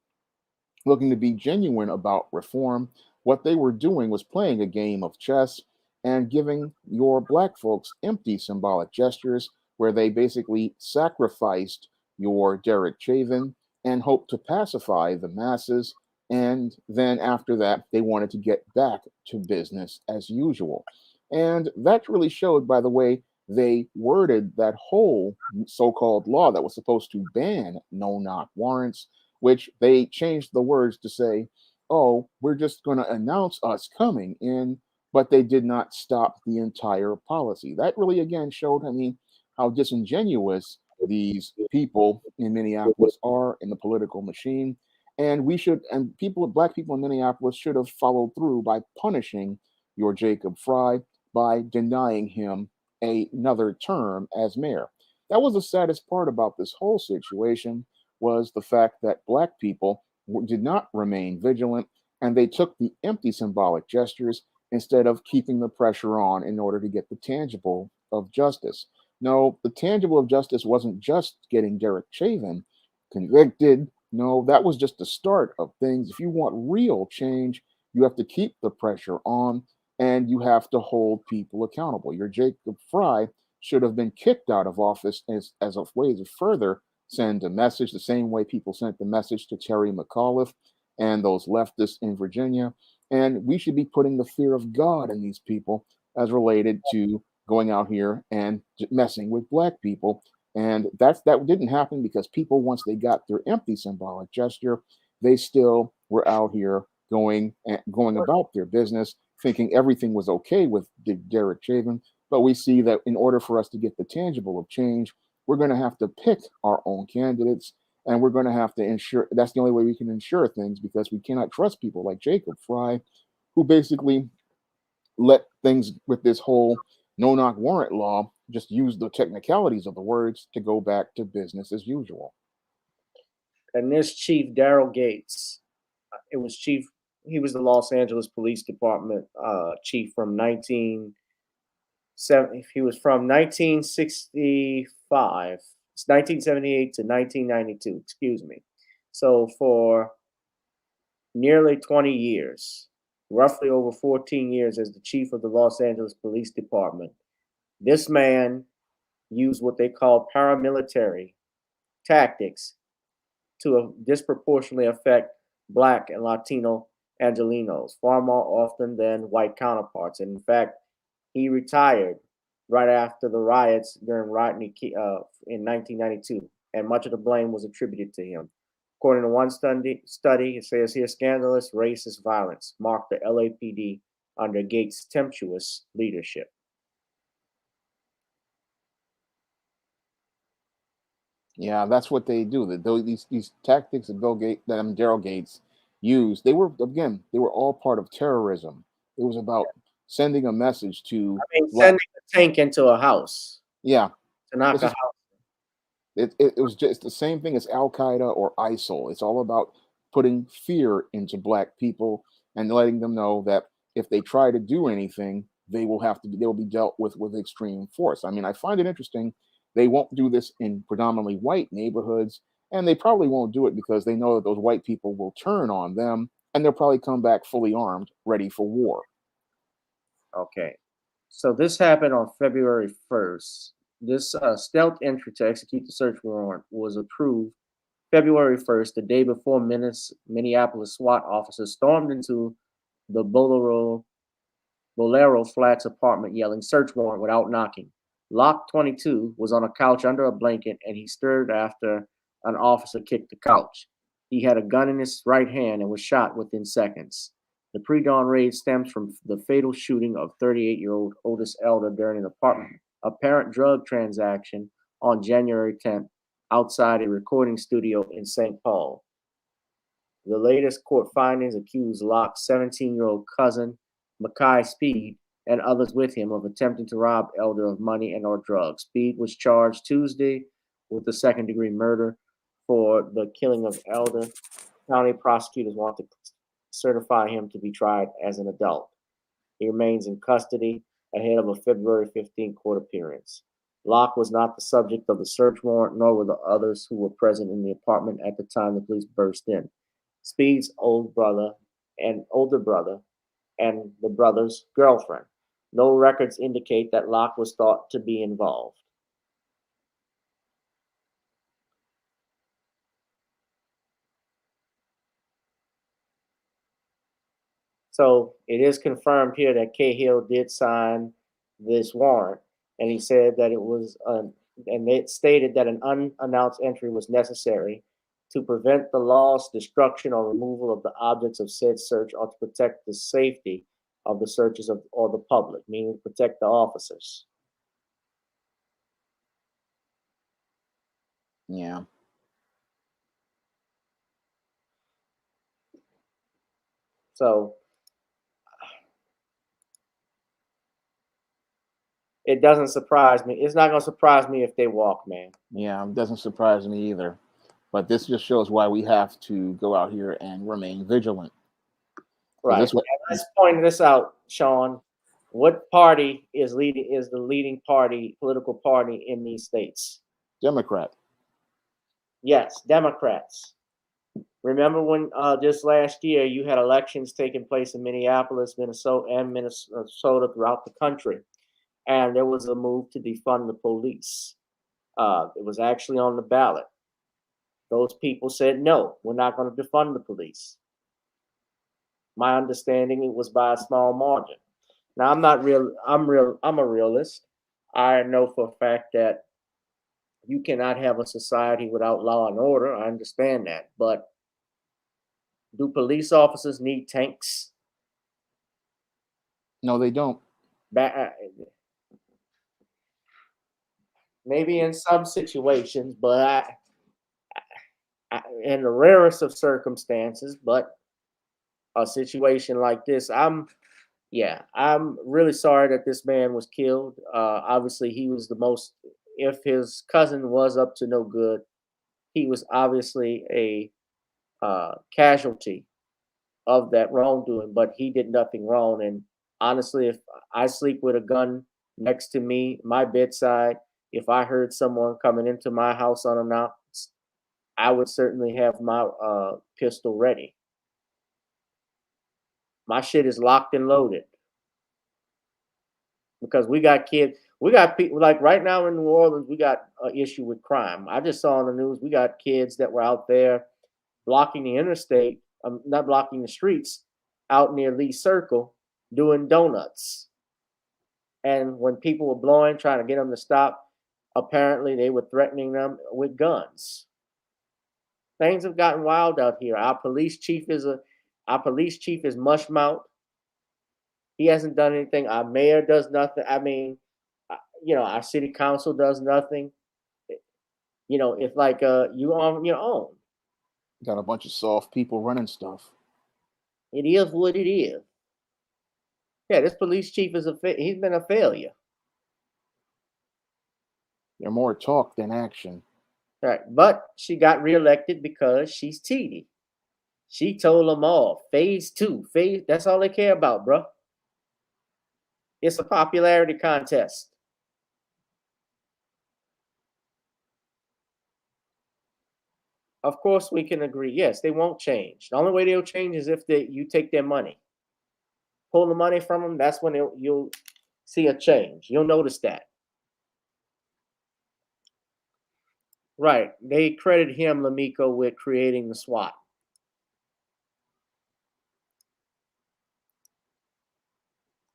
looking to be genuine about reform, what they were doing was playing a game of chess and giving your black folks empty symbolic gestures where they basically sacrificed your Derek Chauvin and hoped to pacify the masses. And then after that, they wanted to get back to business as usual. And that really showed by the way they worded that whole so called law that was supposed to ban no knock warrants, which they changed the words to say, oh, we're just going to announce us coming in, but they did not stop the entire policy. That really, again, showed, I mean, how disingenuous these people in Minneapolis are in the political machine. And we should, and people, black people in Minneapolis should have followed through by punishing your Jacob Fry by denying him another term as mayor. That was the saddest part about this whole situation, was the fact that black people did not remain vigilant and they took the empty symbolic gestures instead of keeping the pressure on in order to get the tangible of justice. No, the tangible of justice wasn't just getting Derek Chauvin convicted. No, that was just the start of things. If you want real change, you have to keep the pressure on and you have to hold people accountable. Your Jacob Fry should have been kicked out of office as a way to further send a message, the same way people sent the message to Terry McAuliffe and those leftists in Virginia. And we should be putting the fear of God in these people as related to going out here and messing with black people. And that didn't happen because people, once they got their empty symbolic gesture, they still were out here going about their business, thinking everything was okay with Derek Chauvin. But we see that in order for us to get the tangible of change, we're going to have to pick our own candidates, and we're going to have to ensure that's the only way we can ensure things, because we cannot trust people like Jacob Fry, who basically let things with this whole no knock warrant law just use the technicalities of the words to go back to business as usual. And this chief, Daryl Gates, it was chief. He was the Los Angeles Police Department chief from 1970. He was from 1965, 1978 to 1992. Excuse me. So for nearly 20 years, roughly over 14 years as the chief of the Los Angeles Police Department, this man used what they call paramilitary tactics to disproportionately affect Black and Latino Angelenos far more often than white counterparts. And in fact, he retired right after the riots during in 1992, and much of the blame was attributed to him. According to one study, it says here scandalous racist violence marked the LAPD under Gates' tempestuous leadership. Yeah, that's what they do. These tactics that Daryl Gates used, they were all part of terrorism. It was about sending a message to Sending a tank into a house. Yeah, to knock a house. It was just the same thing as Al Qaeda or ISIL. It's all about putting fear into black people and letting them know that if they try to do anything, they will be dealt with extreme force. I mean, I find it interesting. They won't do this in predominantly white neighborhoods, and they probably won't do it because they know that those white people will turn on them, and they'll probably come back fully armed, ready for war. Okay, so this happened on February 1st. This stealth entry to execute the search warrant was approved February 1st, the day before Minneapolis SWAT officers stormed into the Bolero Flats apartment yelling search warrant without knocking. Locke, 22, was on a couch under a blanket and he stirred after an officer kicked the couch. He had a gun in his right hand and was shot within seconds. The pre-dawn raid stems from the fatal shooting of 38-year-old Otis Elder during an apparent drug transaction on January 10th outside a recording studio in St. Paul. The latest court findings accuse Locke's 17-year-old cousin, Mackay Speed, and others with him of attempting to rob Elder of money and or drugs. Speed was charged Tuesday with the second-degree murder for the killing of Elder. County prosecutors want to certify him to be tried as an adult. He remains in custody ahead of a February 15 court appearance. Locke was not the subject of the search warrant, nor were the others who were present in the apartment at the time the police burst in. Speed's older brother, and the brother's girlfriend. No records indicate that Locke was thought to be involved. So it is confirmed here that Cahill did sign this warrant, and he said that and it stated that an unannounced entry was necessary to prevent the loss, destruction, or removal of the objects of said search, or to protect the safety of the searches or the public, meaning protect the officers. Yeah. So it doesn't surprise me. It's not going to surprise me if they walk, man. Yeah, it doesn't surprise me either. But this just shows why we have to go out here and remain vigilant. Right. Let's point this out, Shawn. What party is the leading political party in these states? Democrat. Yes, Democrats. Remember when just last year you had elections taking place in Minneapolis, Minnesota throughout the country, and there was a move to defund the police. It was actually on the ballot. Those people said, no, we're not going to defund the police. My understanding, it was by a small margin. Now, I'm a realist. I know for a fact that you cannot have a society without law and order. I understand that. But do police officers need tanks? No, they don't. Maybe in some situations, but in the rarest of circumstances, but a situation like this, I'm really sorry that this man was killed. Obviously, he was if his cousin was up to no good, he was obviously a casualty of that wrongdoing, but he did nothing wrong. And honestly, if I sleep with a gun next to me, my bedside, if I heard someone coming into my house unannounced, I would certainly have my pistol ready. My shit is locked and loaded. Because we got people like right now in New Orleans, we got an issue with crime. I just saw on the news, we got kids that were out there blocking the interstate not blocking the streets, out near Lee Circle doing donuts. And when people were blowing, trying to get them to stop, apparently they were threatening them with guns. Things have gotten wild out here. Our police chief is mushmouth. He hasn't done anything. Our mayor does nothing. I mean, our city council does nothing. It's like you on your own. Got a bunch of soft people running stuff. It is what it is. Yeah, this police chief he's been a failure. They're more talk than action. Right, but she got reelected because she's TD. She told them all, phase 2, that's all they care about, bro. It's a popularity contest. Of course, we can agree. Yes, they won't change. The only way they'll change is if you take their money. Pull the money from them, that's when you'll see a change. You'll notice that. Right. They credit him, Lamiko, with creating the SWAT.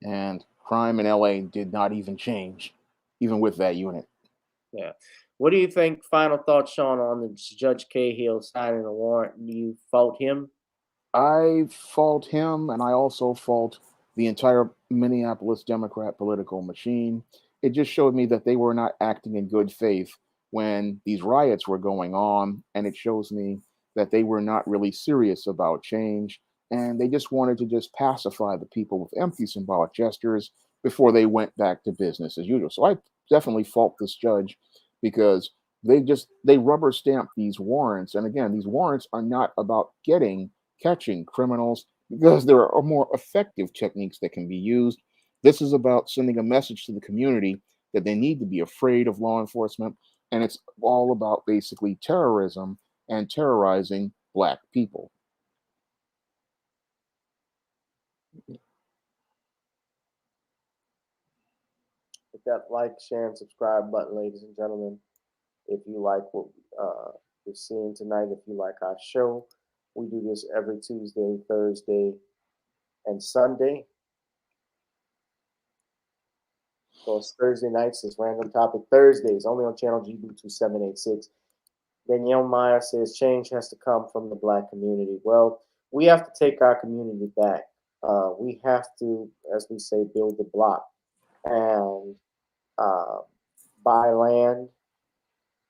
And crime in LA did not even change, even with that unit. Yeah. What do you think? Final thoughts, Shawn, on the Judge Cahill signing the warrant? Do you fault him? I fault him, and I also fault the entire Minneapolis Democrat political machine. It just showed me that they were not acting in good faith when these riots were going on, and it shows me that they were not really serious about change, and they just wanted to just pacify the people with empty symbolic gestures before they went back to business as usual. So I definitely fault this judge because they rubber stamp these warrants, and again, these warrants are not about catching criminals, because there are more effective techniques that can be used. This is about sending a message to the community that they need to be afraid of law enforcement, and it's all about basically terrorism and terrorizing Black people. Hit that like, share, and subscribe button, ladies and gentlemen. If you like what you're seeing tonight, if you like our show, we do this every Tuesday, Thursday, and Sunday. So it's Thursday nights. It's Random Topic Thursdays, only on channel GB2786. Danielle Meyer says change has to come from the Black community. Well, we have to take our community back. We have to, as we say, build the block and buy land,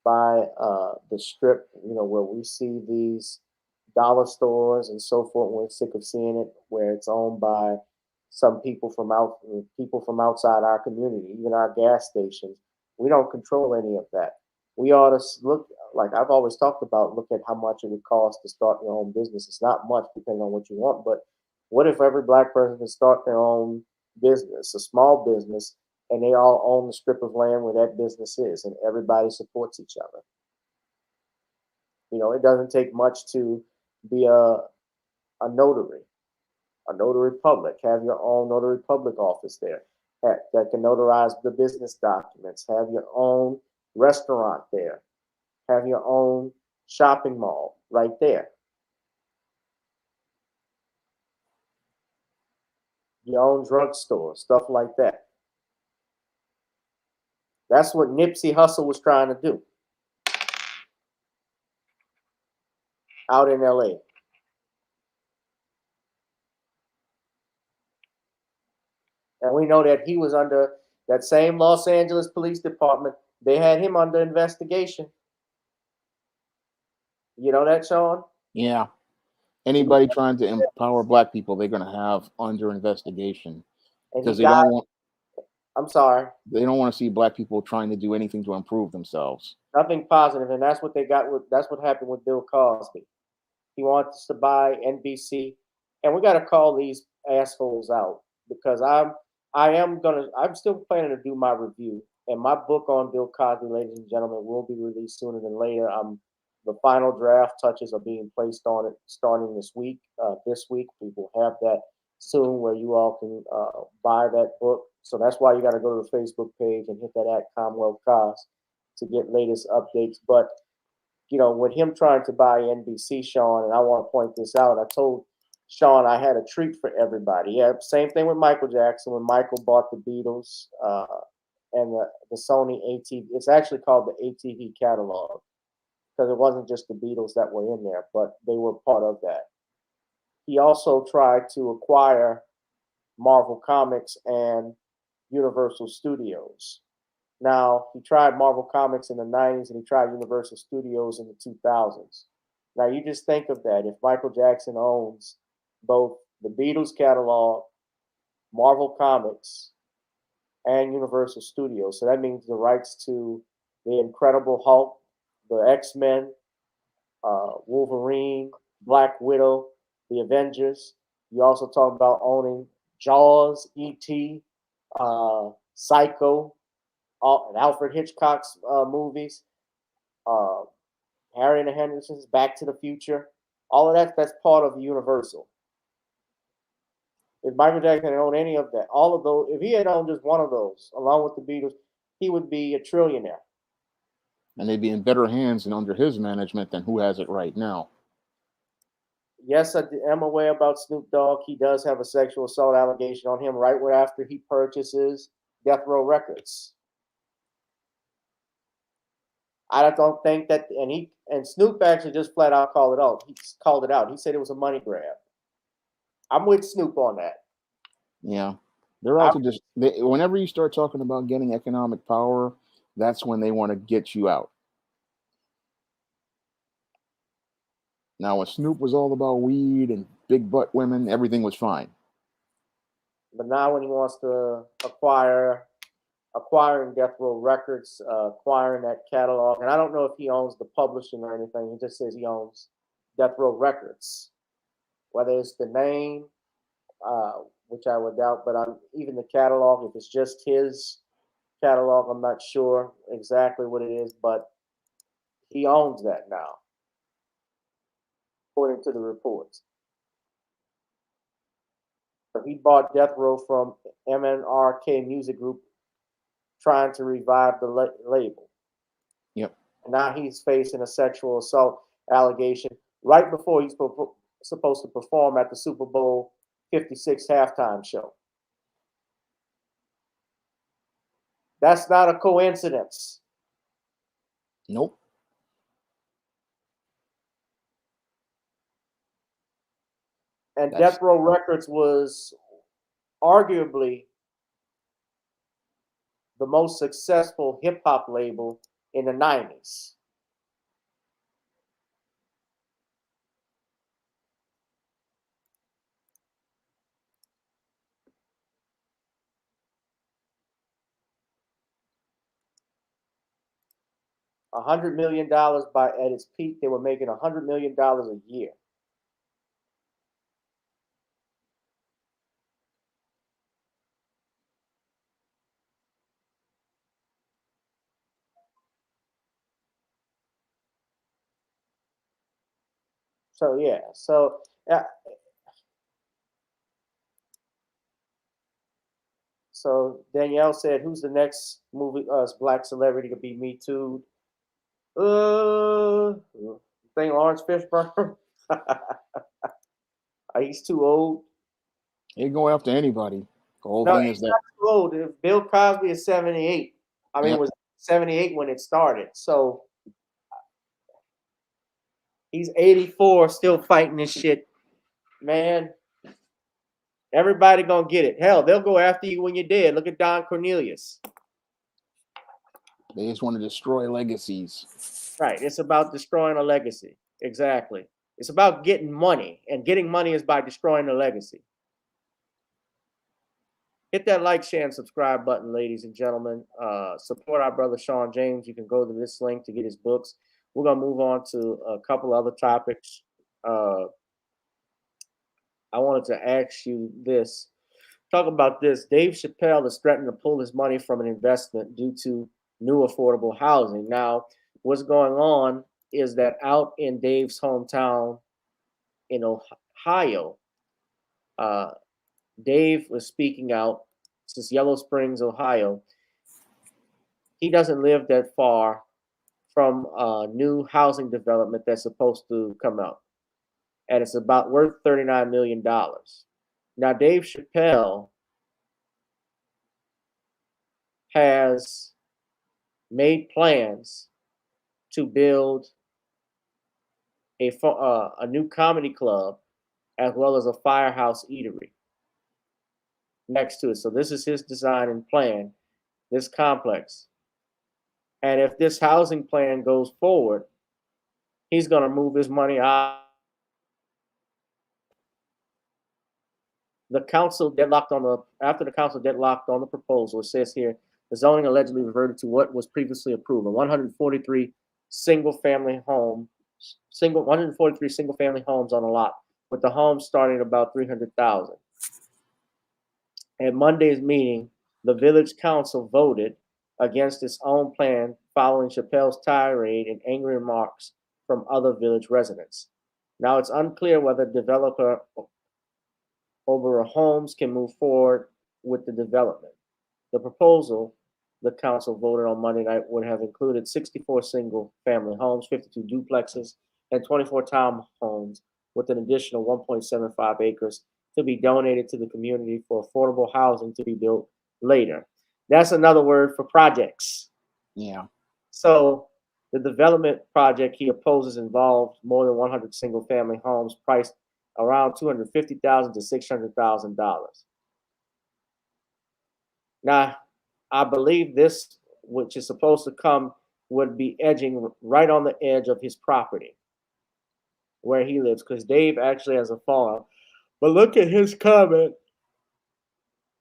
buy the strip, where we see these dollar stores and so forth. We're sick of seeing it where it's owned by some people from outside our community, even our gas stations. We don't control any of that. We ought to look, like I've always talked about, look at how much it would cost to start your own business. It's not much depending on what you want, but what if every Black person can start their own business, a small business, and they all own the strip of land where that business is, and everybody supports each other? It doesn't take much to be a notary public. Have your own notary public office there that can notarize the business documents. Have your own restaurant there. Have your own shopping mall right there. Your own drugstore, stuff like that. That's what Nipsey Hussle was trying to do out in LA. And we know that he was under that same Los Angeles Police Department. They had him under investigation. You know that, Shawn? Yeah. Anybody trying to empower Black people, they're going to have under investigation because they don't want. I'm sorry. They don't want to see Black people trying to do anything to improve themselves. Nothing positive, and that's what they got with. That's what happened with Bill Cosby. He wants to buy NBC, and we got to call these assholes out because I'm still planning to do my review, and my book on Bill Cosby, ladies and gentlemen, will be released sooner than later. The final draft touches are being placed on it starting this week. This week we will have that soon, where you all can buy that book. So that's why you got to go to the Facebook page and hit that @ Commonwealth Cos to get latest updates. But with him trying to buy NBC, Shawn, and I want to point this out. I told Shawn I had a treat for everybody. Yeah, same thing with Michael Jackson when Michael bought the Beatles and the Sony ATV. It's actually called the ATV catalog because it wasn't just the Beatles that were in there, but they were part of that. He also tried to acquire Marvel Comics and Universal Studios. Now, he tried Marvel Comics in the 90s and he tried Universal Studios in the 2000s. Now, you just think of that. If Michael Jackson owns both the Beatles catalog, Marvel Comics, and Universal Studios, so that means the rights to the Incredible Hulk, the X-Men, Wolverine, Black Widow, the Avengers. You also talk about owning Jaws, E.T., Psycho, and Alfred Hitchcock's movies, Harry and the Hendersons, Back to the Future. All of that's part of Universal. If Michael Jackson had owned any of that, all of those, if he had owned just one of those, along with the Beatles, he would be a trillionaire. And they'd be in better hands and under his management than who has it right now. Yes, I am aware about Snoop Dogg. He does have a sexual assault allegation on him right after he purchases Death Row Records. I don't think that, and Snoop actually just flat out called it out. He called it out. He said it was a money grab. I'm with Snoop on that. Yeah, they're out to just. Whenever you start talking about getting economic power, that's when they want to get you out. Now, when Snoop was all about weed and big butt women, everything was fine. But now, when he wants to acquiring Death Row Records, acquiring that catalog, and I don't know if he owns the publishing or anything. He just says he owns Death Row Records, whether it's the name, which I would doubt, but even the catalog, if it's just his catalog, I'm not sure exactly what it is, but he owns that now, according to the reports. He bought Death Row from MNRK Music Group, trying to revive the label. Yep. And now he's facing a sexual assault allegation right before he's supposed to perform at the Super Bowl 56 halftime show. That's not a coincidence. Nope. And Death Row Records was arguably the most successful hip-hop label in the 90s. $100 million at its peak. They were making $100 million a year. So yeah, so Danielle said, "Who's the next black celebrity to be Me Too?" Think Lawrence Fishburne. He's too old. They go after anybody. The whole No, thing he's is that not too old. If Bill Cosby is 78. I mean, Yep. it was 78 when it started. So he's 84, still fighting this shit, man. Everybody gonna get it. Hell, they'll go after you when you're dead. Look at Don Cornelius. they just want to destroy legacies. Right. It's about destroying a legacy. Exactly. It's about getting money, and getting money is by destroying the legacy. Hit that like, share, and subscribe button, ladies and gentlemen. Support our brother Shawn James. You can go to this link to get his books. We're gonna move on to a couple other topics. I wanted to ask you this. Talk about this. Dave Chappelle is threatening to pull his money from an investment due to new affordable housing. Now, what's going on is that out in Dave's hometown in Ohio, Dave was speaking out. This is Yellow Springs, Ohio. He doesn't live that far from a new housing development that's supposed to come out, and it's about worth $39 million. Now, Dave Chappelle has made plans to build a new comedy club as well as a firehouse eatery next to it. So this is his design and plan, this complex. And if this housing plan goes forward, he's going to move his money out. The council deadlocked on the after the council deadlocked on the proposal. It says here the zoning allegedly reverted to what was previously approved: 143 single-family homes on a lot, with the homes starting at about $300,000. At Monday's meeting, the village council voted against its own plan following Chappelle's tirade and angry remarks from other village residents. Now it's unclear whether developer over homes can move forward with the development. The proposal the council voted on Monday night would have included 64 single-family homes, 52 duplexes, and 24 townhomes with an additional 1.75 acres to be donated to the community for affordable housing to be built later. That's another word for projects. Yeah. So the development project he opposes involved more than 100 single-family homes priced around $250,000 to $600,000. Now, I believe this, which is supposed to come, would be edging right on the edge of his property where he lives, because Dave actually has a farm. But look at his comment.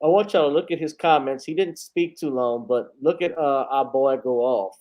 I want y'all to look at his comments. He didn't speak too long, but look at our boy go off.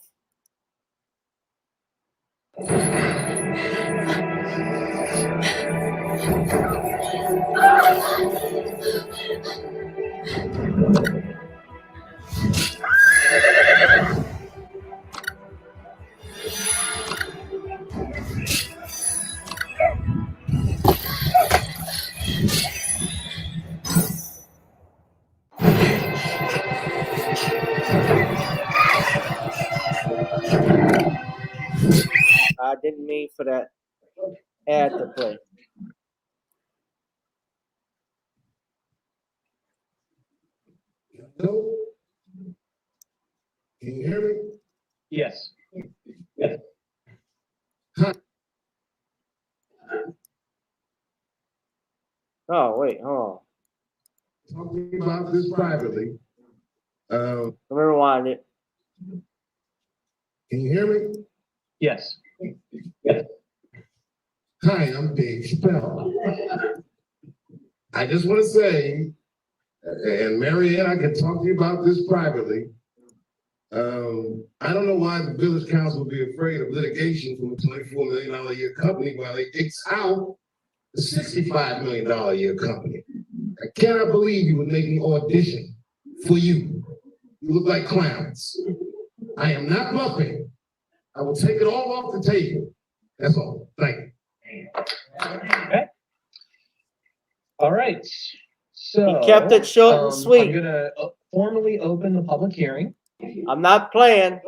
I didn't mean for that ad to play. Hello? Can you hear me? Yes. Yes. Huh. Oh, wait, hold on. Talking about this privately. Let me rewind it. Can you hear me? Yes. Yes. Hi, I'm Dave Chappelle. I just want to say, and Marianne, I can talk to you about this privately. I don't know why the village council would be afraid of litigation from a $24 million a year company while they X out the $65 million a year company. I cannot believe you would make me audition for you. You look like clowns. I am not bluffing. I will take it all off the table. That's all. Thank you. Okay. All right. So He kept it short and sweet. I'm gonna formally open the public hearing. I'm not playing.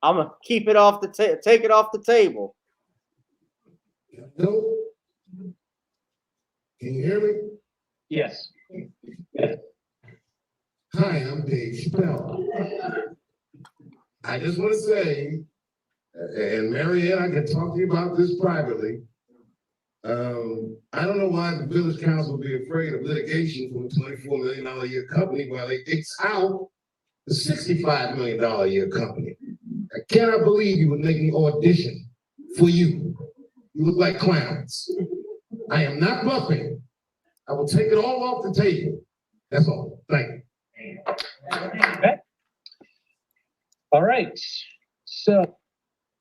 I'm gonna keep it off the take it off the table. No. Can you hear me? Yes. Yes. Hi, I'm Dave Chappelle. I just want to say, and Marianne, I can talk to you about this privately. I don't know why the village council would be afraid of litigation from a $24 million a year company while they X out the $65 million a year company. I cannot believe you would make me audition for you. You look like clowns. I am not bluffing. I will take it all off the table. That's all. Thank you. Okay. All right. So.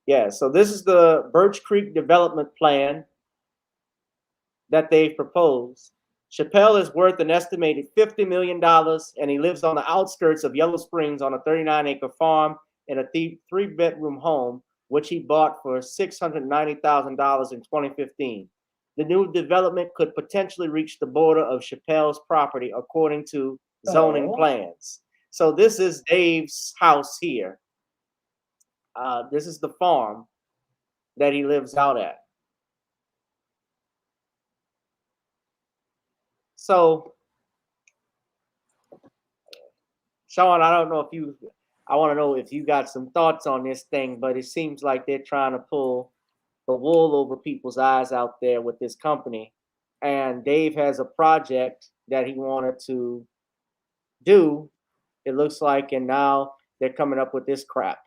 Yeah, so this is the Birch Creek development plan that they've proposed. Chappelle is worth an estimated $50 million, and he lives on the outskirts of Yellow Springs on a 39-acre farm in a three-bedroom home, which he bought for $690,000 in 2015. The new development could potentially reach the border of Chappelle's property, according to zoning plans. So this is Dave's house here. This is the farm that he lives out at. So, Shawn, I don't know if you, I want to know if you got some thoughts on this thing, but it seems like they're trying to pull the wool over people's eyes out there with this company. And Dave has a project that he wanted to do, it looks like, and now they're coming up with this crap.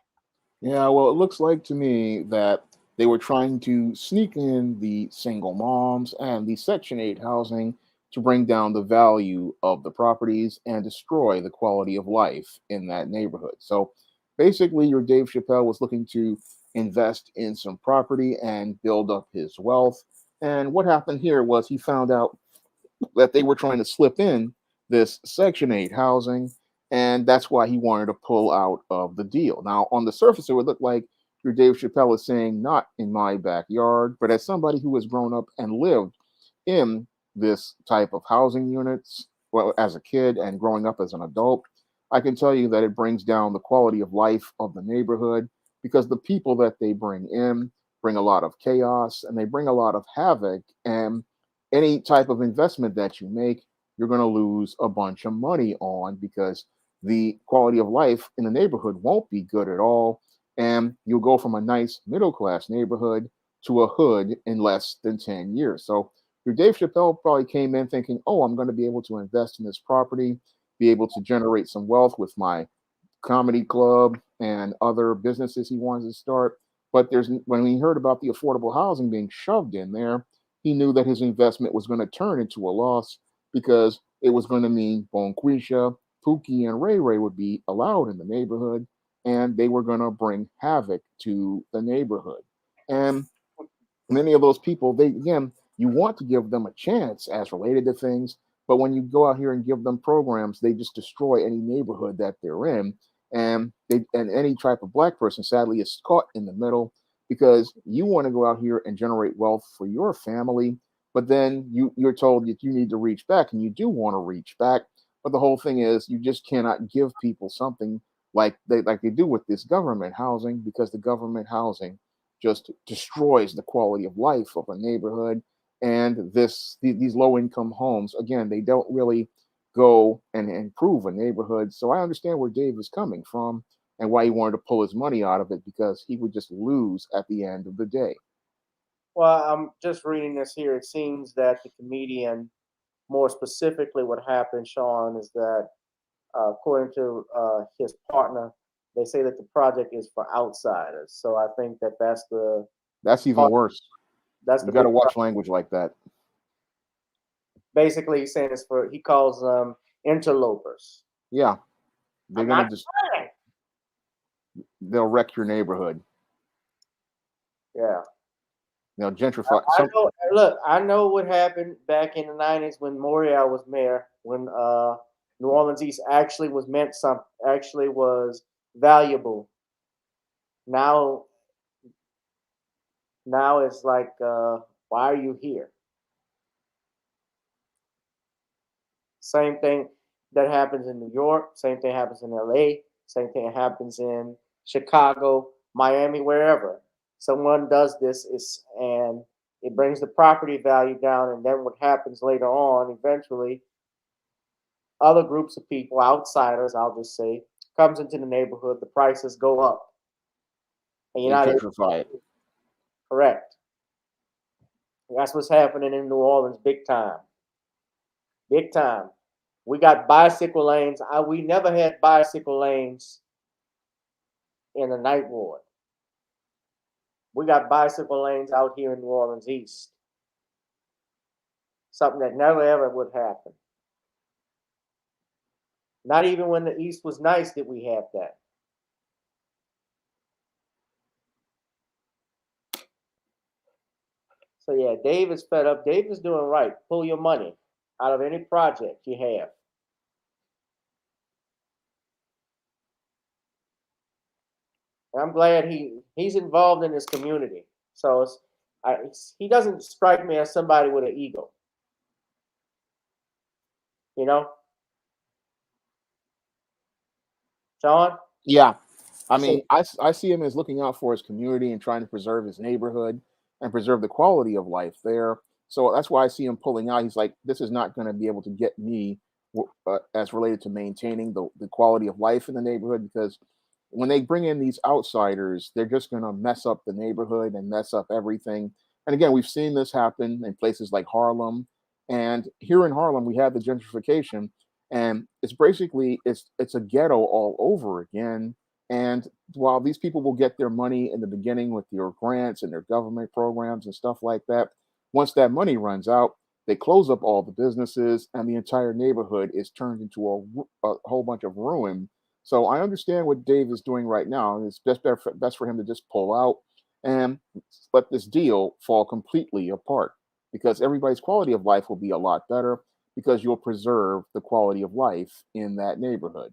Yeah, well, it looks like to me that they were trying to sneak in the single moms and the Section 8 housing to bring down the value of the properties and destroy the quality of life in that neighborhood. So basically, your Dave Chappelle was looking to invest in some property and build up his wealth. And what happened here was he found out that they were trying to slip in this Section 8 housing, and that's why he wanted to pull out of the deal. Now, on the surface, it would look like your Dave Chappelle is saying, not in my backyard, but as somebody who has grown up and lived in this type of housing units, well, as a kid and growing up as an adult, I can tell you that it brings down the quality of life of the neighborhood because the people that they bring in bring a lot of chaos and they bring a lot of havoc. And any type of investment that you make, you're going to lose a bunch of money on because the quality of life in the neighborhood won't be good at all. And you'll go from a nice middle class neighborhood to a hood in less than 10 years. So your Dave Chappelle probably came in thinking, oh, I'm going to be able to invest in this property, be able to generate some wealth with my comedy club and other businesses he wanted to start. But when he heard about the affordable housing being shoved in there, he knew that his investment was going to turn into a loss because it was going to mean Bonquisha, Pookie, and Ray Ray would be allowed in the neighborhood, and they were going to bring havoc to the neighborhood. And many of those people, they again, you want to give them a chance as related to things, but when you go out here and give them programs, they just destroy any neighborhood that they're in, and any type of black person sadly is caught in the middle because you want to go out here and generate wealth for your family, but then you're told that you need to reach back, and you do want to reach back, but the whole thing is you just cannot give people something like they do with this government housing because the government housing just destroys the quality of life of a neighborhood. And these low income homes, again, they don't really go and improve a neighborhood. So I understand where Dave is coming from and why he wanted to pull his money out of it because he would just lose at the end of the day. Well, I'm just reading this here. It seems that the comedian, more specifically, what happened, Shawn, is that according to his partner, they say that the project is for outsiders. So I think that that's even worse. That's you got to watch language like that. Basically, he's saying it's for, he calls them interlopers. Yeah, they're gonna just they'll wreck your neighborhood. Yeah. They'll gentrify. Look, I know what happened back in the 90s when Morial was mayor, when New Orleans East actually was valuable. Now it's like, why are you here? Same thing that happens in New York, same thing happens in LA, same thing happens in Chicago, Miami, wherever. Someone does this and it brings the property value down, and then what happens later on, eventually, other groups of people, outsiders, I'll just say, comes into the neighborhood, the prices go up. And you're not gentrify it. Correct. That's what's happening in New Orleans, big time. Big time. We got bicycle lanes. We never had bicycle lanes in the Ninth Ward. We got bicycle lanes out here in New Orleans East. Something that never ever would happen. Not even when the East was nice did we have that. So yeah, Dave is fed up. Dave is doing right. Pull your money out of any project you have. And I'm glad he's involved in his community. So he doesn't strike me as somebody with an ego. You know? Shawn? Yeah, I mean, I see him as looking out for his community and trying to preserve his neighborhood and preserve the quality of life there. So that's why I see him pulling out. He's like, this is not going to be able to get me as related to maintaining the quality of life in the neighborhood, because when they bring in these outsiders, they're just going to mess up the neighborhood and mess up everything. And again, we've seen this happen in places like Harlem. And here in Harlem, we have the gentrification, and it's basically it's a ghetto all over again. And while these people will get their money in the beginning with your grants and their government programs and stuff like that, once that money runs out, they close up all the businesses, and the entire neighborhood is turned into a whole bunch of ruin. So I understand what Dave is doing right now, and it's best for him to just pull out and let this deal fall completely apart, because everybody's quality of life will be a lot better because you'll preserve the quality of life in that neighborhood.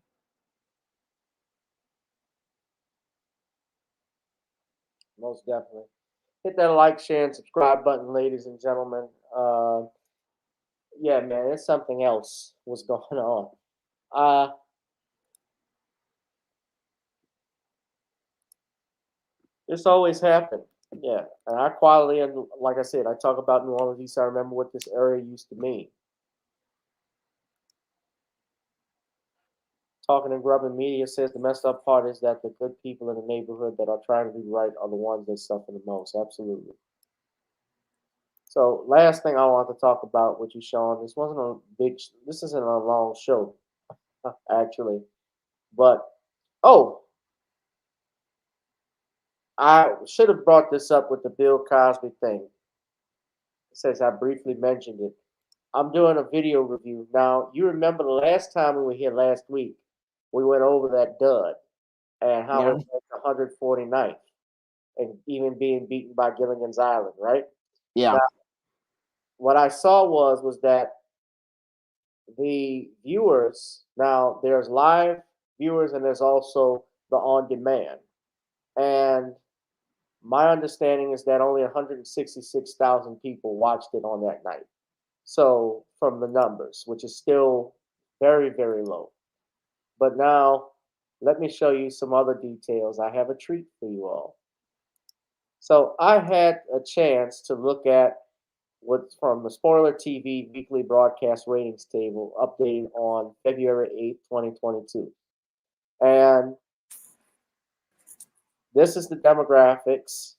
Most definitely. Hit that like, share, and subscribe button, ladies and gentlemen. Yeah, man, it's something else was going on. This always happened. Yeah, and our quality, and like I said, I talk about New Orleans East. I remember what this area used to mean. Talking and Grubbing Media says the messed up part is that the good people in the neighborhood that are trying to do right are the ones that suffer the most. Absolutely. So last thing I want to talk about with you, Shawn, this isn't a long show, actually, but, I should have brought this up with the Bill Cosby thing, since I briefly mentioned it. I'm doing a video review. Now, you remember the last time we were here last week, we went over that dud and how it went to 149th and even being beaten by Gilligan's Island, right? Yeah. Now, what I saw was that the viewers, now there's live viewers and there's also the on demand. And my understanding is that only 166,000 people watched it on that night. So from the numbers, which is still very, very low. But now let me show you some other details. I have a treat for you all. So I had a chance to look at what's from the Spoiler TV weekly broadcast ratings table updated on February 8th, 2022. And this is the demographics.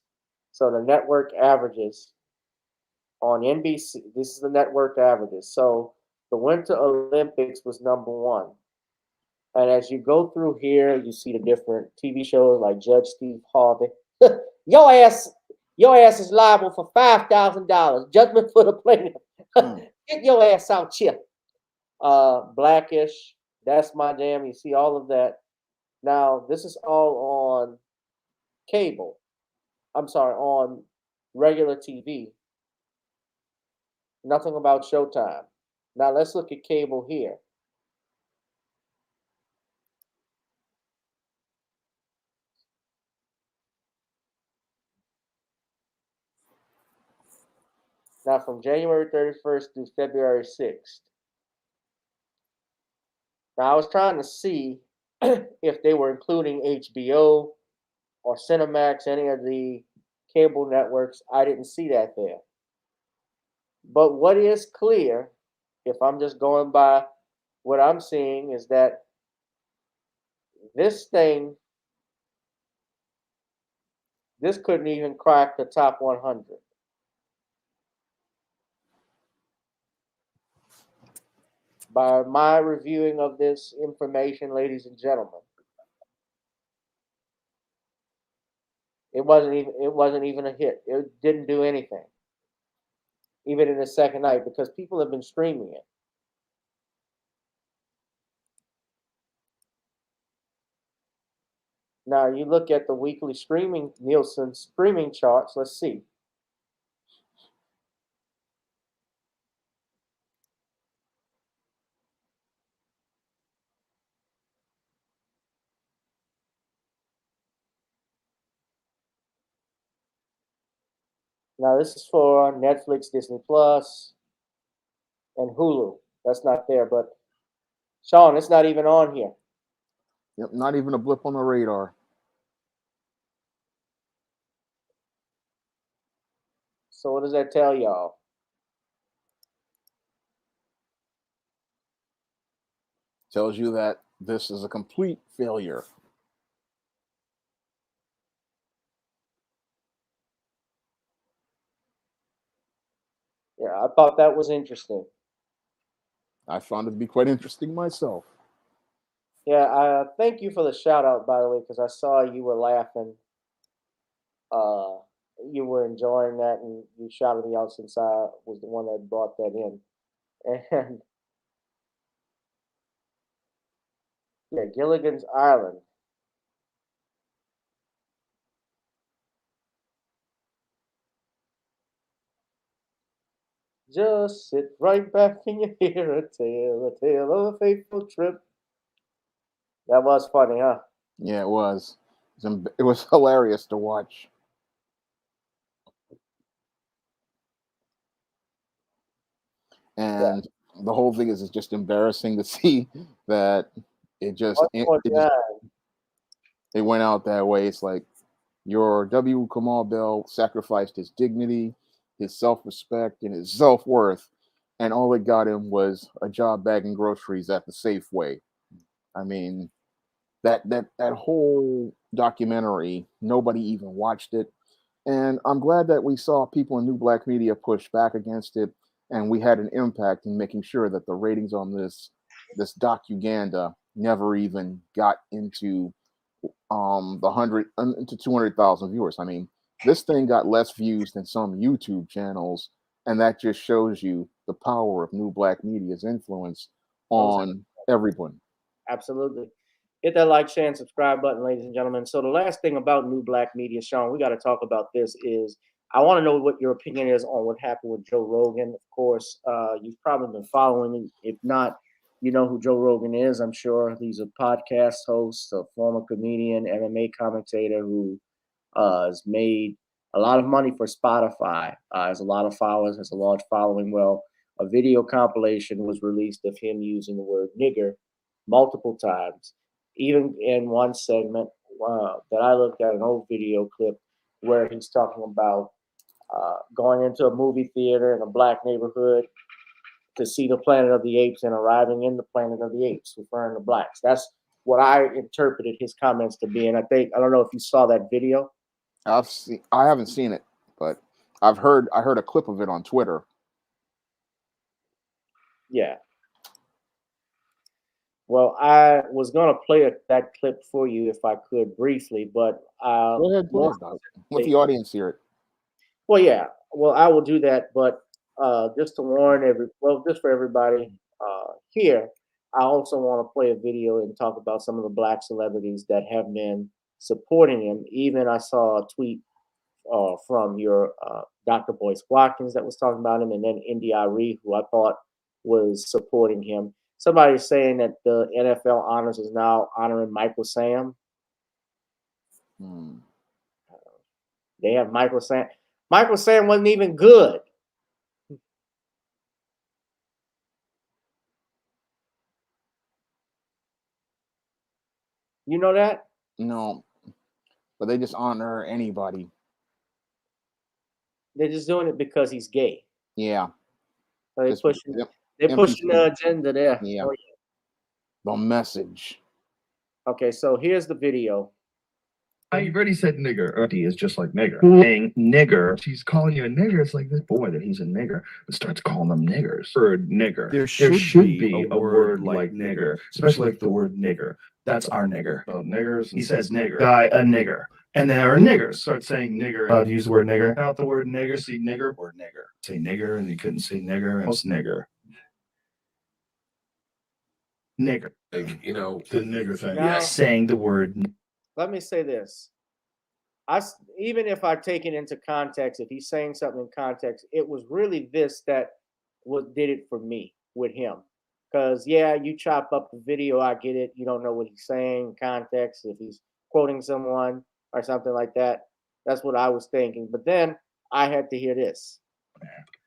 So the network averages on NBC. This is the network averages. So the Winter Olympics was #1. And as you go through here, you see the different TV shows like Judge Steve Harvey. Your ass is liable for $5,000. Judgment for the plaintiff. Get your ass out here. Blackish. That's My Jam. You see all of that. Now, this is all on cable. I'm sorry, on regular TV. Nothing about Showtime. Now, let's look at cable here. Now, from January 31st through February 6th. Now, I was trying to see if they were including HBO or Cinemax, any of the cable networks. I didn't see that there. But what is clear, if I'm just going by what I'm seeing, is that this couldn't even crack the top 100. By my reviewing of this information, ladies and gentlemen, it wasn't even a hit. It didn't do anything, even in the second night, because people have been streaming it. Now you look at the weekly streaming Nielsen streaming charts. Let's see. Now this is for Netflix, Disney Plus, and Hulu. That's not there, but Shawn, it's not even on here. Yep, not even a blip on the radar. So what does that tell y'all? Tells you that this is a complete failure. Yeah, I thought that was interesting. I found it to be quite interesting myself. Yeah, thank you for the shout out, by the way, because I saw you were laughing. You were enjoying that, and you shouted me out since I was the one that brought that in. And yeah, Gilligan's Island. Just sit right back and you hear a tale of a fateful trip. That was funny, huh? Yeah, it was. It was hilarious to watch. And the whole thing is just embarrassing to see that it went out that way. It's like your W. Kamau Bell sacrificed his dignity, his self-respect, and his self-worth, and all it got him was a job bagging groceries at the Safeway. I mean, that whole documentary, nobody even watched it. And I'm glad that we saw people in New Black Media push back against it, and we had an impact in making sure that the ratings on this docu-ganda never even got into the 100 into 200,000 viewers. I mean, this thing got less views than some YouTube channels, and that just shows you the power of New Black Media's influence on everyone. Absolutely. Hit that like, share, and subscribe button, ladies and gentlemen. So the last thing about New Black Media, Shawn, we got to talk about this is I want to know what your opinion is on what happened with Joe Rogan. Of course, you've probably been following him. If not, you know who Joe Rogan is, I'm sure. He's a podcast host, a former comedian, MMA commentator who has made a lot of money for Spotify, has a lot of followers, has a large following. Well, a video compilation was released of him using the word nigger multiple times, even in one segment that I looked at, an old video clip where he's talking about going into a movie theater in a black neighborhood to see the Planet of the Apes and arriving in the Planet of the Apes, referring to blacks. That's what I interpreted his comments to be. And I don't know if you saw that video. I haven't seen it, but I heard a clip of it on Twitter. Yeah. Well, I was gonna play that clip for you if I could briefly, but go ahead, play it, dog. Let the audience hear it. Well, yeah. Well, I will do that, but just to warn just for everybody here, I also want to play a video and talk about some of the black celebrities that have been supporting him. Even I saw a tweet from your Dr. Boyce Watkins that was talking about him, and then Arie, who I thought was supporting him. Somebody's saying that the NFL honors is now honoring Michael Sam. They have Michael Sam. Michael Sam wasn't even good. You know that? No, but they just honor anybody. They're just doing it because he's gay. Yeah. So they're pushing the agenda there. Yeah. Oh, yeah. The message. Okay, so here's the video. You've already said nigger. Arie is just like nigger. Saying nigger. She's calling you a nigger. It's like this boy that he's a nigger, but starts calling them niggers. Word nigger. There should be a word like nigger, especially like the word nigger. That's our nigger. Oh, niggers. He says nigger. Guy, a nigger. And then our niggers start saying nigger. Use the word nigger. Out the word nigger. See nigger or nigger. Say nigger, and you couldn't say nigger. And it's nigger. Nigger. Like, you know, the nigger thing. Now, saying the word. Let me say this. Even if I take it into context, if he's saying something in context, it was really this that did it for me with him. Because, yeah, you chop up the video, I get it. You don't know what he's saying, context, if he's quoting someone or something like that. That's what I was thinking. But then I had to hear this.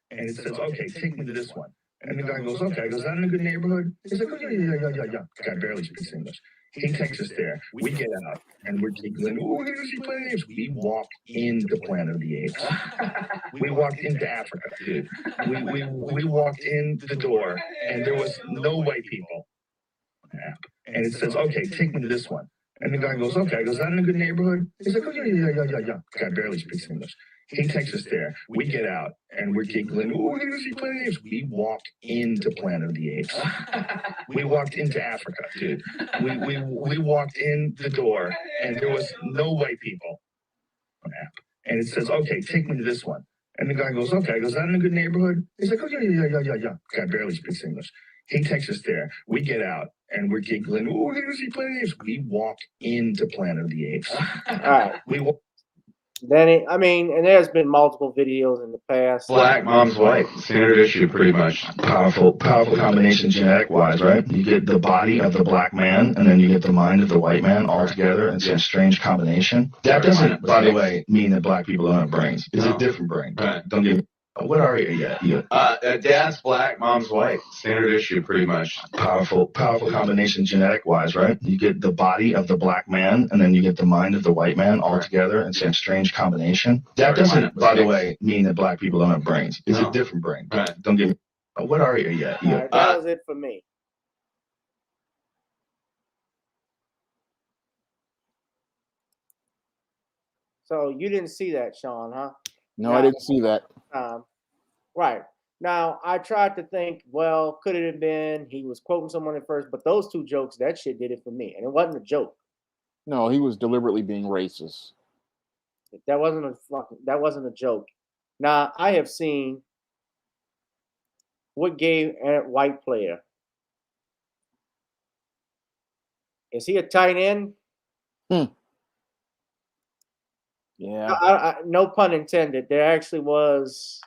And it says, okay, take me to this one. And the guy goes, okay. I goes, is that in a good neighborhood? He's like, oh, yeah. Guy barely speaks English. He takes us there. We get out and we're giggling. Oh, we're going to see Planet of the Apes. We walk into Planet of the Apes. We walked into Africa, dude. We walked in the door and there was no white people. And it says, okay, take me to this one. And the guy goes, okay. I goes, is that in a good neighborhood? He's like, oh, yeah. Guy barely speaks English. He takes us there. We get out and we're giggling. Oh, we're going to see Planet of the Apes. We walked into Planet of the Apes. We walked into Africa, dude. We walked in the door and there was no white people. And it says, okay, take me to this one. And the guy goes, okay. I goes, is that in a good neighborhood? He's like, oh, yeah. Guy barely speaks English. He takes us there. We get out and we're giggling. Oh, we're going to see Planet of the Apes. We walked into Planet of the Apes. All right. Then and there's been multiple videos in the past. Black, mom's white. Standard issue, pretty much. Powerful combination genetic wise, right? You get the body of the black man, and then you get the mind of the white man all together. It's a strange combination. That doesn't, by the way, mean that black people don't have brains. It's a different brain. Right. Don't get me. What are you? Yeah. Dad's black, mom's white. Standard issue, pretty much. Powerful combination genetic wise, right? You get the body of the black man, and then you get the mind of the white man all together. It's a strange combination. That doesn't, by the way, mean that black people don't have brains. It's a different brain. Right. Don't get me. What are you? Yeah. Right, that was it for me. So you didn't see that, Shawn, huh? No, I didn't see that. Right. Now, I tried to think, well, could it have been he was quoting someone at first, but those two jokes, that shit did it for me. And it wasn't a joke. No, he was deliberately being racist. That wasn't a joke. Now, I have seen what gay white player. Is he a tight end? Yeah. No pun intended. There actually was.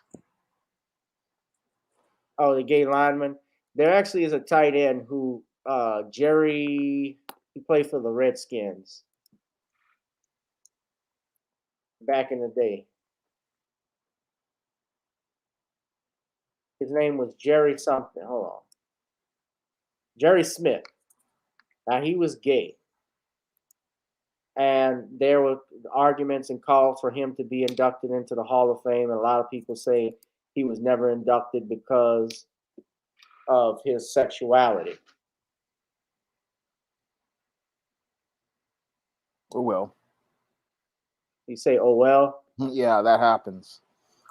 Oh, the gay lineman. There actually is a tight end who Jerry. He played for the Redskins back in the day. His name was Jerry something. Hold on. Jerry Smith. Now he was gay. And there were arguments and calls for him to be inducted into the Hall of Fame. And a lot of people say he was never inducted because of his sexuality. Oh, well. You say, oh, well? Yeah, that happens.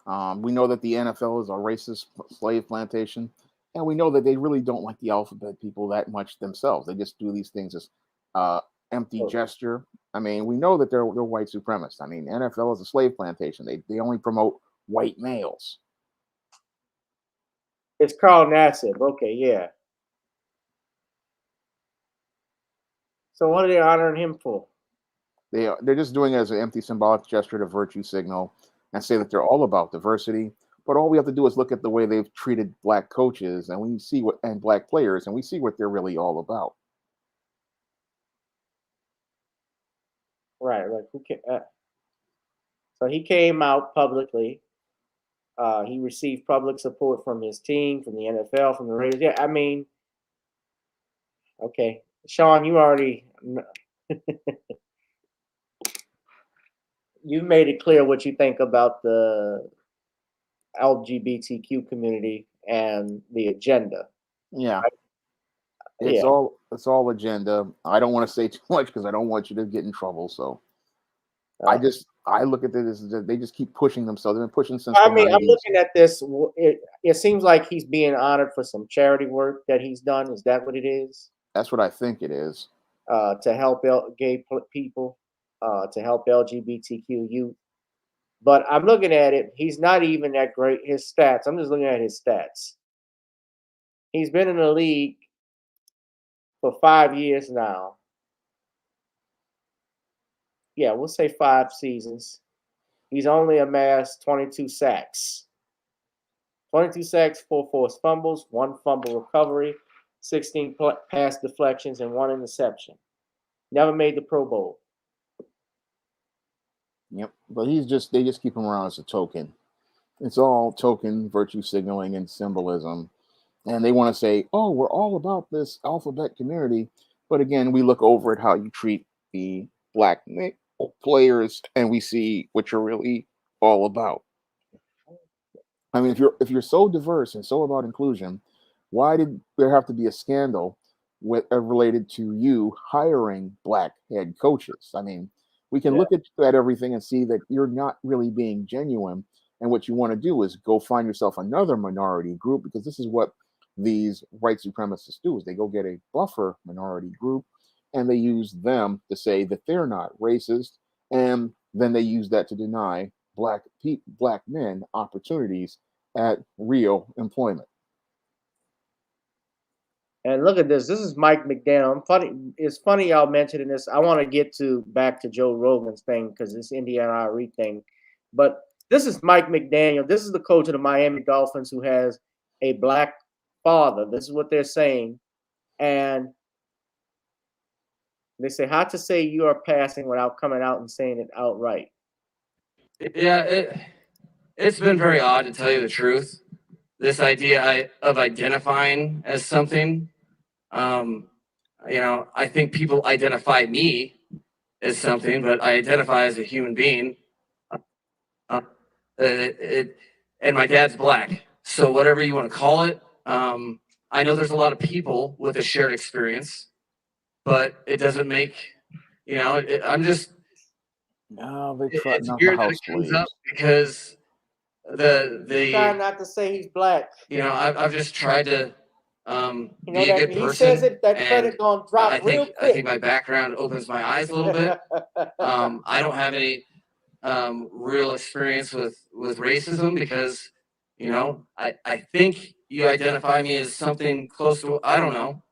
We know that the NFL is a racist slave plantation. And we know that they really don't like the alphabet people that much themselves. They just do these things as empty gesture. I mean, we know that they're white supremacists. I mean, the NFL is a slave plantation. They only promote white males. It's Carl Nassib. Okay, yeah. So what are they honoring him for? They're just doing it as an empty symbolic gesture to virtue signal and say that they're all about diversity. But all we have to do is look at the way they've treated black coaches and black players, and we see what they're really all about. Right. So he came out publicly. He received public support from his team, from the NFL, from the Raiders. Yeah, I mean, okay. Shawn, you already you made it clear what you think about the LGBTQ community and the agenda. Yeah. Right? It's all agenda. I don't want to say too much because I don't want you to get in trouble. So I look at this as they just keep pushing themselves. They've been pushing since. I mean, I'm looking at this. It seems like he's being honored for some charity work that he's done. Is that what it is? That's what I think it is. To help gay people, to help LGBTQ youth. But I'm looking at it. He's not even that great. His stats. I'm just looking at his stats. He's been in the league for 5 years now. Yeah, we'll say 5 seasons. He's only amassed 22 sacks. 22 sacks, 4 forced fumbles, 1 fumble recovery, 16 pass deflections, and 1 interception. Never made the Pro Bowl. Yep, but they just keep him around as a token. It's all token virtue signaling and symbolism. And they want to say, oh, we're all about this alphabet community. But again, we look over at how you treat the black players, and we see what you're really all about. I mean, if you're so diverse and so about inclusion, why did there have to be a scandal with related to you hiring black head coaches? I mean, we can look at everything and see that you're not really being genuine. And what you want to do is go find yourself another minority group, because this is what these white supremacists do: is they go get a buffer minority group and they use them to say that they're not racist, and then they use that to deny black men opportunities at real employment. And look at this. This is Mike McDaniel. Funny. It's funny y'all mentioning this. I want to get back to Joe Rogan's thing because this Indiana Arie thing. But this is Mike McDaniel. This is the coach of the Miami Dolphins who has a black father. This is what they're saying. And they say, how to say you are passing without coming out and saying it outright. Yeah, it's been very odd, to tell you the truth. This idea of identifying as something, I think people identify me as something, but I identify as a human being. And my dad's black, so whatever you want to call it. I know there's a lot of people with a shared experience, but it doesn't make, I'm just. No, It's weird that it comes up because the trying not to say he's black. I've just tried to be a good person. He says it, that credit gonna drop I real quick. think my background opens my eyes a little bit. I don't have any real experience with racism because I think you identify me as something close to, I don't know,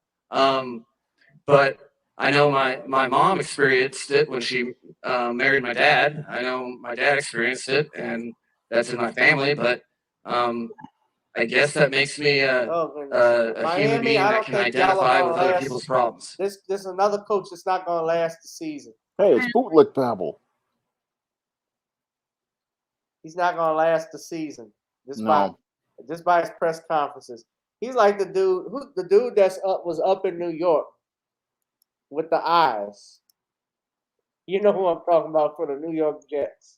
but I know my mom experienced it when she married my dad. I know my dad experienced it, and that's in my family. But I guess that makes me a human being that can identify with other people's problems. This is another coach that's not going to last the season. Hey, it's bootlick babble. He's not going to last the season. Just by his press conferences. He's like the dude that's was up in New York with the eyes. You know who I'm talking about for the New York Jets.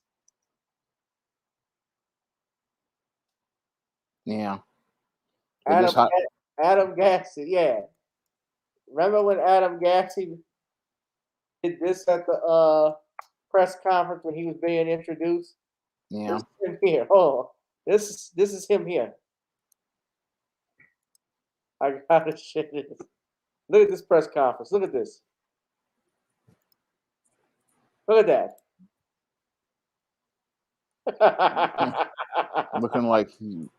Yeah. Adam Gassy, yeah. Remember when Adam Gassy did this at the press conference when he was being introduced? Yeah. This is him here. Oh, this is him here. I gotta shit this. Look at this press conference. Look at this. Look at that. Looking like he.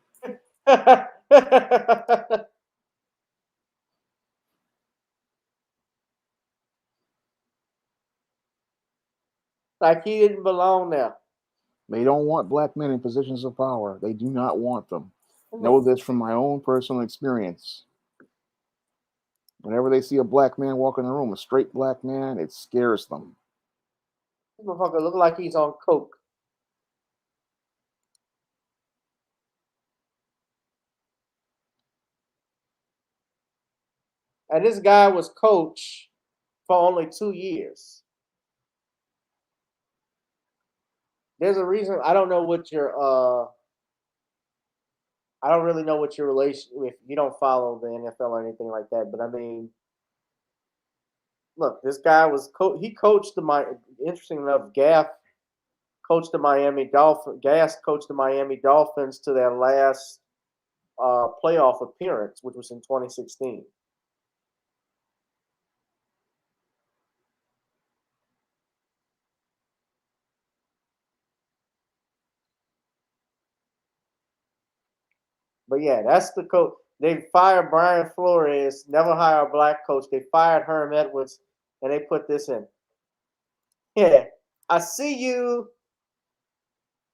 Like he didn't belong there. They don't want black men in positions of power. They do not want them. Know this from my own personal experience. Whenever they see a black man walk in the room, a straight black man, it scares them. This motherfucker look like he's on coke. And this guy was coach for only 2 years. There's a reason. I don't know what your I don't really know what your relation, if you don't follow the NFL or anything like that, but I mean, look, this guy was he coached interesting enough, Gas coached the Miami Dolphins to their last playoff appearance, which was in 2016. But yeah, that's the coach. They fired Brian Flores, never hire a black coach. They fired Herm Edwards, and they put this in. Yeah, I see you.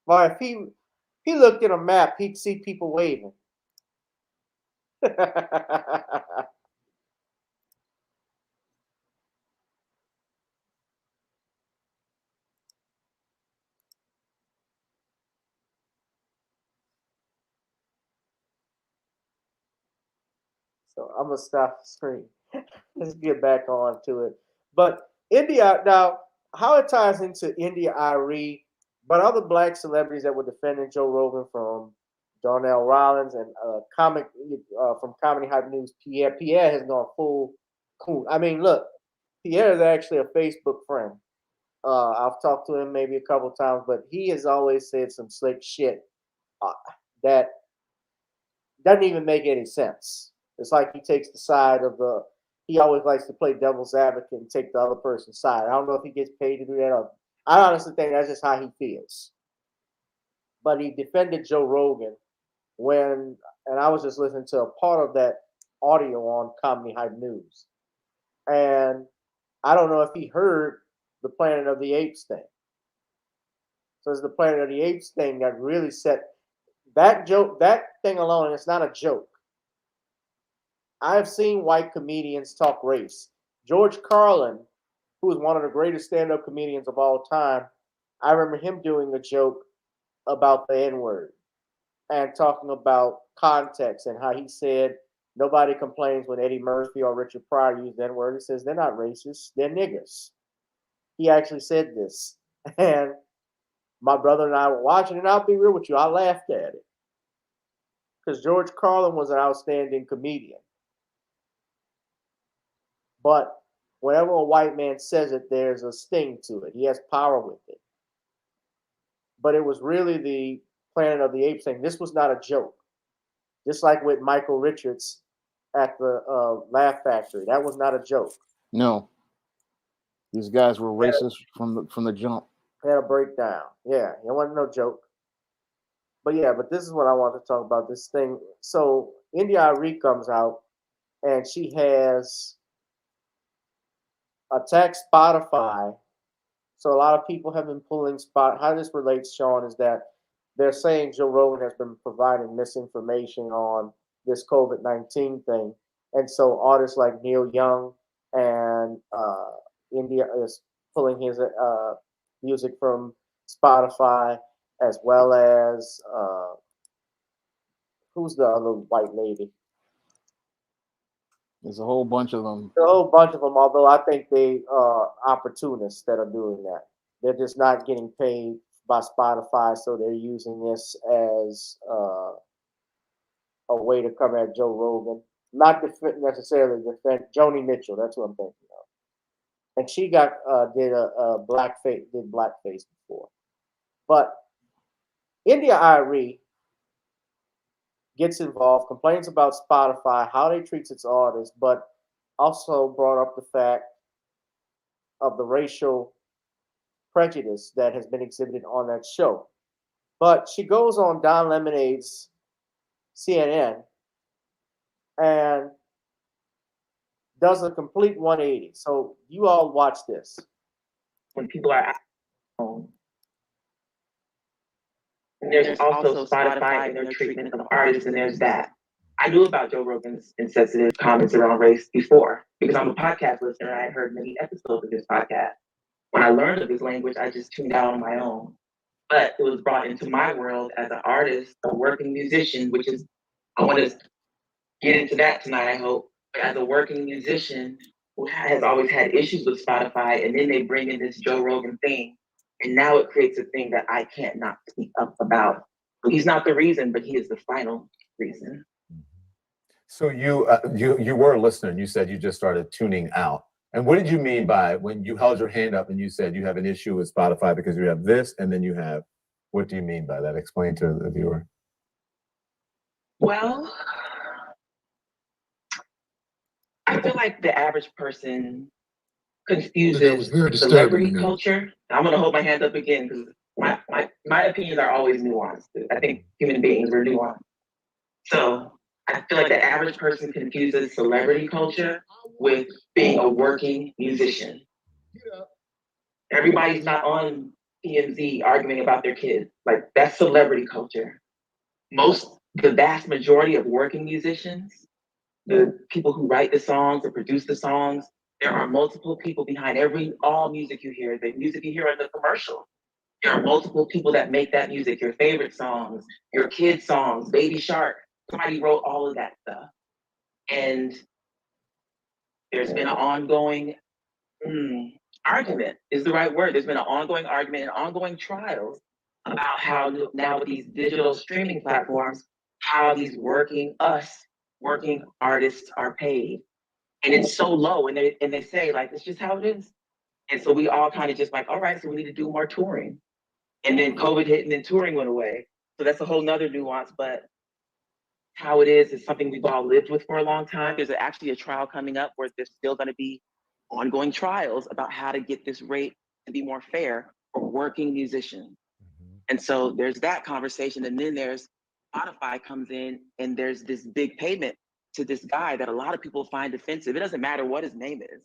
Well, if he looked at a map, he'd see people waving. So I'm gonna stop the screen. Let's get back on to it. But India, now, how it ties into India Arie, but other black celebrities that were defending Joe Rogan, from Darnell Rollins and from Comedy Hype News, Pierre. Pierre has gone full cool. I mean, look, Pierre is actually a Facebook friend. I've talked to him maybe a couple times, but he has always said some slick shit that doesn't even make any sense. It's like he takes the side of the. He always likes to play devil's advocate and take the other person's side. I don't know if he gets paid to do that. Or, I honestly think that's just how he feels. But he defended Joe Rogan when, and I was just listening to a part of that audio on Comedy Hype News, and I don't know if he heard the Planet of the Apes thing. So it's the Planet of the Apes thing that really set that joke, that thing alone. It's not a joke. I have seen white comedians talk race. George Carlin, who is one of the greatest stand-up comedians of all time, I remember him doing a joke about the N-word and talking about context and how he said nobody complains when Eddie Murphy or Richard Pryor use the N-word. He says they're not racist, they're niggers. He actually said this. And my brother and I were watching, and I'll be real with you, I laughed at it. Because George Carlin was an outstanding comedian. But whenever a white man says it, there's a sting to it. He has power with it. But it was really the Planet of the Apes thing. This was not a joke. Just like with Michael Richards at the Laugh Factory. That was not a joke. No. These guys were racist from the jump. They had a breakdown. Yeah, it wasn't no joke. But yeah, but this is what I want to talk about, this thing. So India Arie comes out, and she has attacked Spotify. So a lot of people have been pulling how this relates, Shawn, is that they're saying Joe Rogan has been providing misinformation on this COVID-19 thing. And so artists like Neil Young and India is pulling his music from Spotify, as well as who's the other white lady? There's a whole bunch of them. A whole bunch of them, although I think they are opportunists that are doing that. They're just not getting paid by Spotify, so they're using this as a way to come at Joe Rogan. Not necessarily defend Joni Mitchell. That's what I'm thinking of. And she got did blackface before, but India Arie gets involved, complains about Spotify, how they treat its artists, but also brought up the fact of the racial prejudice that has been exhibited on that show. But she goes on Don Lemonade's CNN and does a complete 180. So you all watch this. When people are at home, and there's also Spotify and their treatment of artists, and there's that. I knew about Joe Rogan's insensitive comments around race before because I'm a podcast listener. I had heard many episodes of this podcast. When I learned of this language, I just tuned out on my own. But it was brought into my world as an artist, a working musician, which is, I want to get into that tonight, I hope. But as a working musician who has always had issues with Spotify, and then they bring in this Joe Rogan thing, and now it creates a thing that I can't not speak up about. He's not the reason, but he is the final reason. So you were a listener, and you said you just started tuning out. And what did you mean by when you held your hand up and you said you have an issue with Spotify because you have this, and then you have, what do you mean by that? Explain to the viewer. Well, I feel like the average person confuses celebrity culture. I'm going to hold my hand up again because my opinions are always nuanced. I think human beings are nuanced. So I feel like the average person confuses celebrity culture with being a working musician. Everybody's not on TMZ arguing about their kids. Like, that's celebrity culture. The vast majority of working musicians, the people who write the songs or produce the songs, there are multiple people behind all music you hear. The music you hear in the commercial. There are multiple people that make that music, your favorite songs, your kids' songs, Baby Shark. Somebody wrote all of that stuff. And There's been an ongoing argument is the right word. There's been an ongoing argument and ongoing trials about how now with these digital streaming platforms, how these working artists are paid. And it's so low. And they say, like, it's just how it is. And so we all kind of just like, all right, so we need to do more touring. And then COVID hit and then touring went away. So that's a whole nother nuance, but how it is something we've all lived with for a long time. There's actually a trial coming up where there's still going to be ongoing trials about how to get this rate to be more fair for working musicians. And so there's that conversation. And then there's Spotify comes in and there's this big payment to this guy that a lot of people find offensive. It doesn't matter what his name is.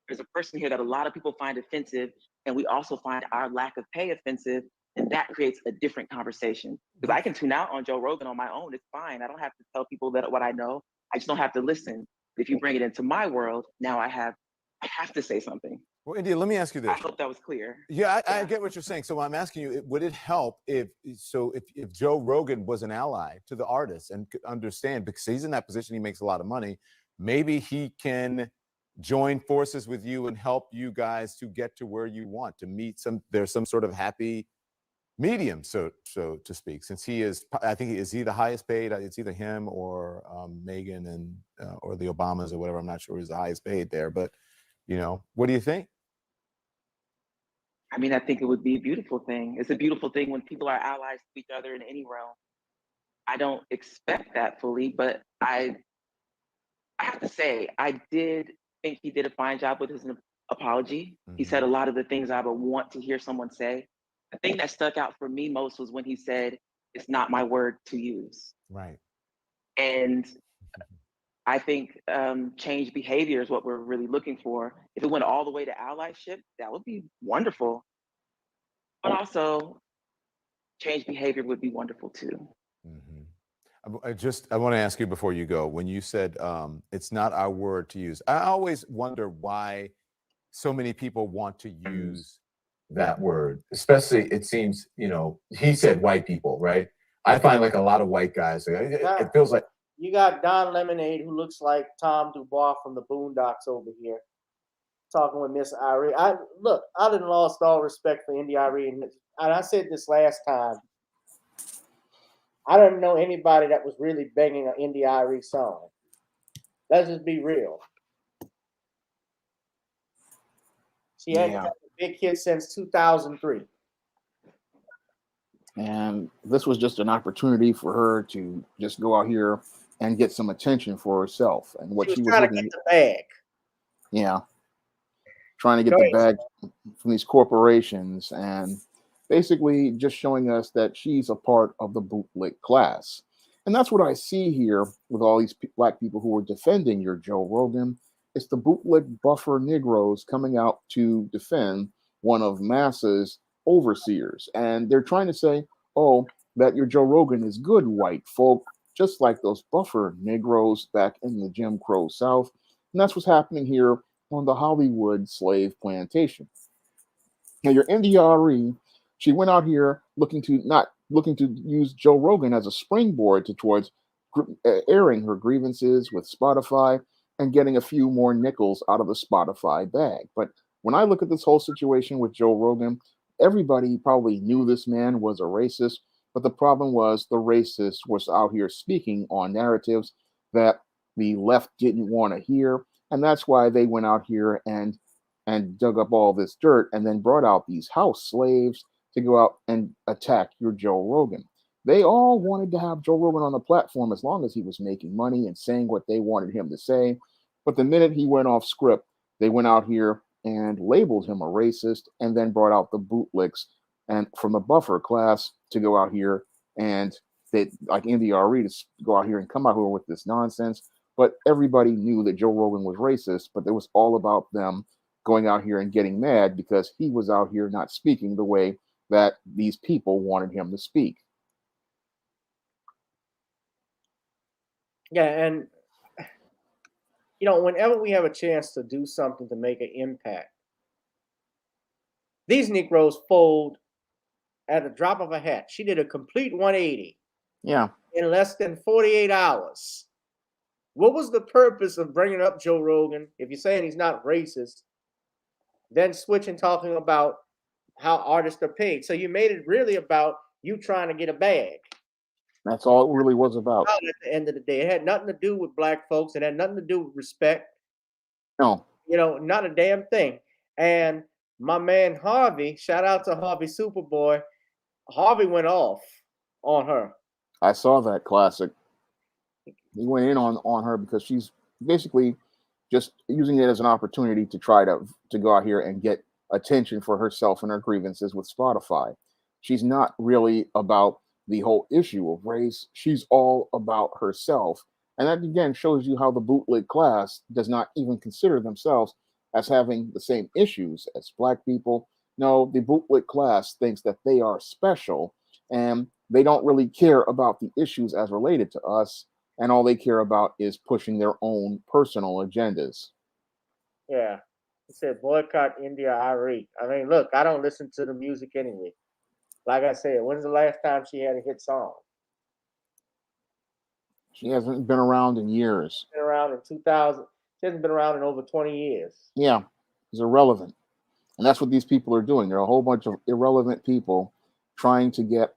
There's a person here that a lot of people find offensive, and we also find our lack of pay offensive, and that creates a different conversation. Because I can tune out on Joe Rogan on my own, it's fine. I don't have to tell people that what I know. I just don't have to listen. If you bring it into my world, now I have to say something. Well, India, let me ask you this. I hope that was clear. Yeah, I get what you're saying. So I'm asking you, would it help if Joe Rogan was an ally to the artists and could understand, because he's in that position, he makes a lot of money, maybe he can join forces with you and help you guys to get to where you want, to meet there's some sort of happy medium, so to speak, since he is, I think, is he the highest paid? It's either him or Meghan and or the Obamas or whatever. I'm not sure who's the highest paid there, but what do you think? I mean, I think it would be a beautiful thing. It's a beautiful thing when people are allies to each other in any realm. I don't expect that fully, but I have to say, I did think he did a fine job with his apology. He said a lot of the things I would want to hear someone say. The thing that stuck out for me most was when he said, "It's not my word to use." Right. And I think change behavior is what we're really looking for. If it went all the way to allyship, that would be wonderful. But also, change behavior would be wonderful too. I want to ask you before you go, when you said it's not our word to use, I always wonder why so many people want to use that word, especially it seems, he said white people, right? I find like a lot of white guys, it feels like. You got Don Lemonade, who looks like Tom Dubois from the Boondocks over here, talking with Miss Arie. I done lost all respect for India Arie, and I said this last time. I don't know anybody that was really banging an India Arie song. Let's just be real. She hadn't had a big hit since 2003. And this was just an opportunity for her to just go out here and get some attention for herself. And what she was trying to get the bag. Yeah. Trying to get the bag from these corporations and basically just showing us that she's a part of the bootleg class. And that's what I see here with all these black people who are defending your Joe Rogan. It's the bootleg buffer Negroes coming out to defend one of massa's overseers. And they're trying to say, oh, that your Joe Rogan is good white folk, just like those buffer Negroes back in the Jim Crow South. And that's what's happening here on the Hollywood slave plantation. Now, your India Arie, she went out here not looking to use Joe Rogan as a springboard towards airing her grievances with Spotify and getting a few more nickels out of the Spotify bag. But when I look at this whole situation with Joe Rogan, everybody probably knew this man was a racist, but the problem was the racist was out here speaking on narratives that the left didn't want to hear. And that's why they went out here and dug up all this dirt and then brought out these house slaves to go out and attack your Joe Rogan. They all wanted to have Joe Rogan on the platform as long as he was making money and saying what they wanted him to say. But the minute he went off script, they went out here and labeled him a racist and then brought out the bootlicks and from the buffer class to go out here and they like India Arie to go out here and come out here with this nonsense. But everybody knew that Joe Rogan was racist, but it was all about them going out here and getting mad because he was out here not speaking the way that these people wanted him to speak. Yeah, and whenever we have a chance to do something to make an impact, these Negroes fold at a drop of a hat. She did a complete 180. Yeah. In less than 48 hours. What was the purpose of bringing up Joe Rogan if you're saying he's not racist, then switching talking about how artists are paid? So you made it really about you trying to get a bag. That's all it really was about. At the end of the day, it had nothing to do with black folks. It had nothing to do with respect. No. You know, not a damn thing. And my man Harvey, shout out to Harvey Superboy. Harvey went off on her. I saw that classic. He went in on her because she's basically just using it as an opportunity to try to go out here and get attention for herself and her grievances with Spotify. She's not really about the whole issue of race. She's all about herself. And that again shows you how the bootleg class does not even consider themselves as having the same issues as black people. No, the bootleg class thinks that they are special and they don't really care about the issues as related to us. And all they care about is pushing their own personal agendas. Yeah. He said boycott India Arie. I mean, look, I don't listen to the music anyway. Like I said, when's the last time she had a hit song? She hasn't been around in years. Been around in 2000. She hasn't been around in over 20 years. Yeah, it's irrelevant. And that's what these people are doing. There are a whole bunch of irrelevant people trying to get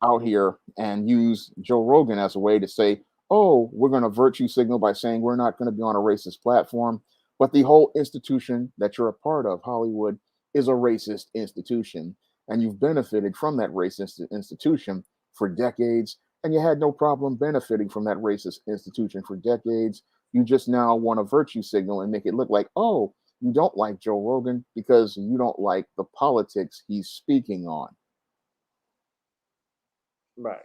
out here and use Joe Rogan as a way to say, oh, we're going to virtue signal by saying we're not going to be on a racist platform. But the whole institution that you're a part of, Hollywood, is a racist institution. And you've benefited from that racist institution for decades. And you had no problem benefiting from that racist institution for decades. You just now want to virtue signal and make it look like, oh, you don't like Joe Rogan because you don't like the politics he's speaking on. Right.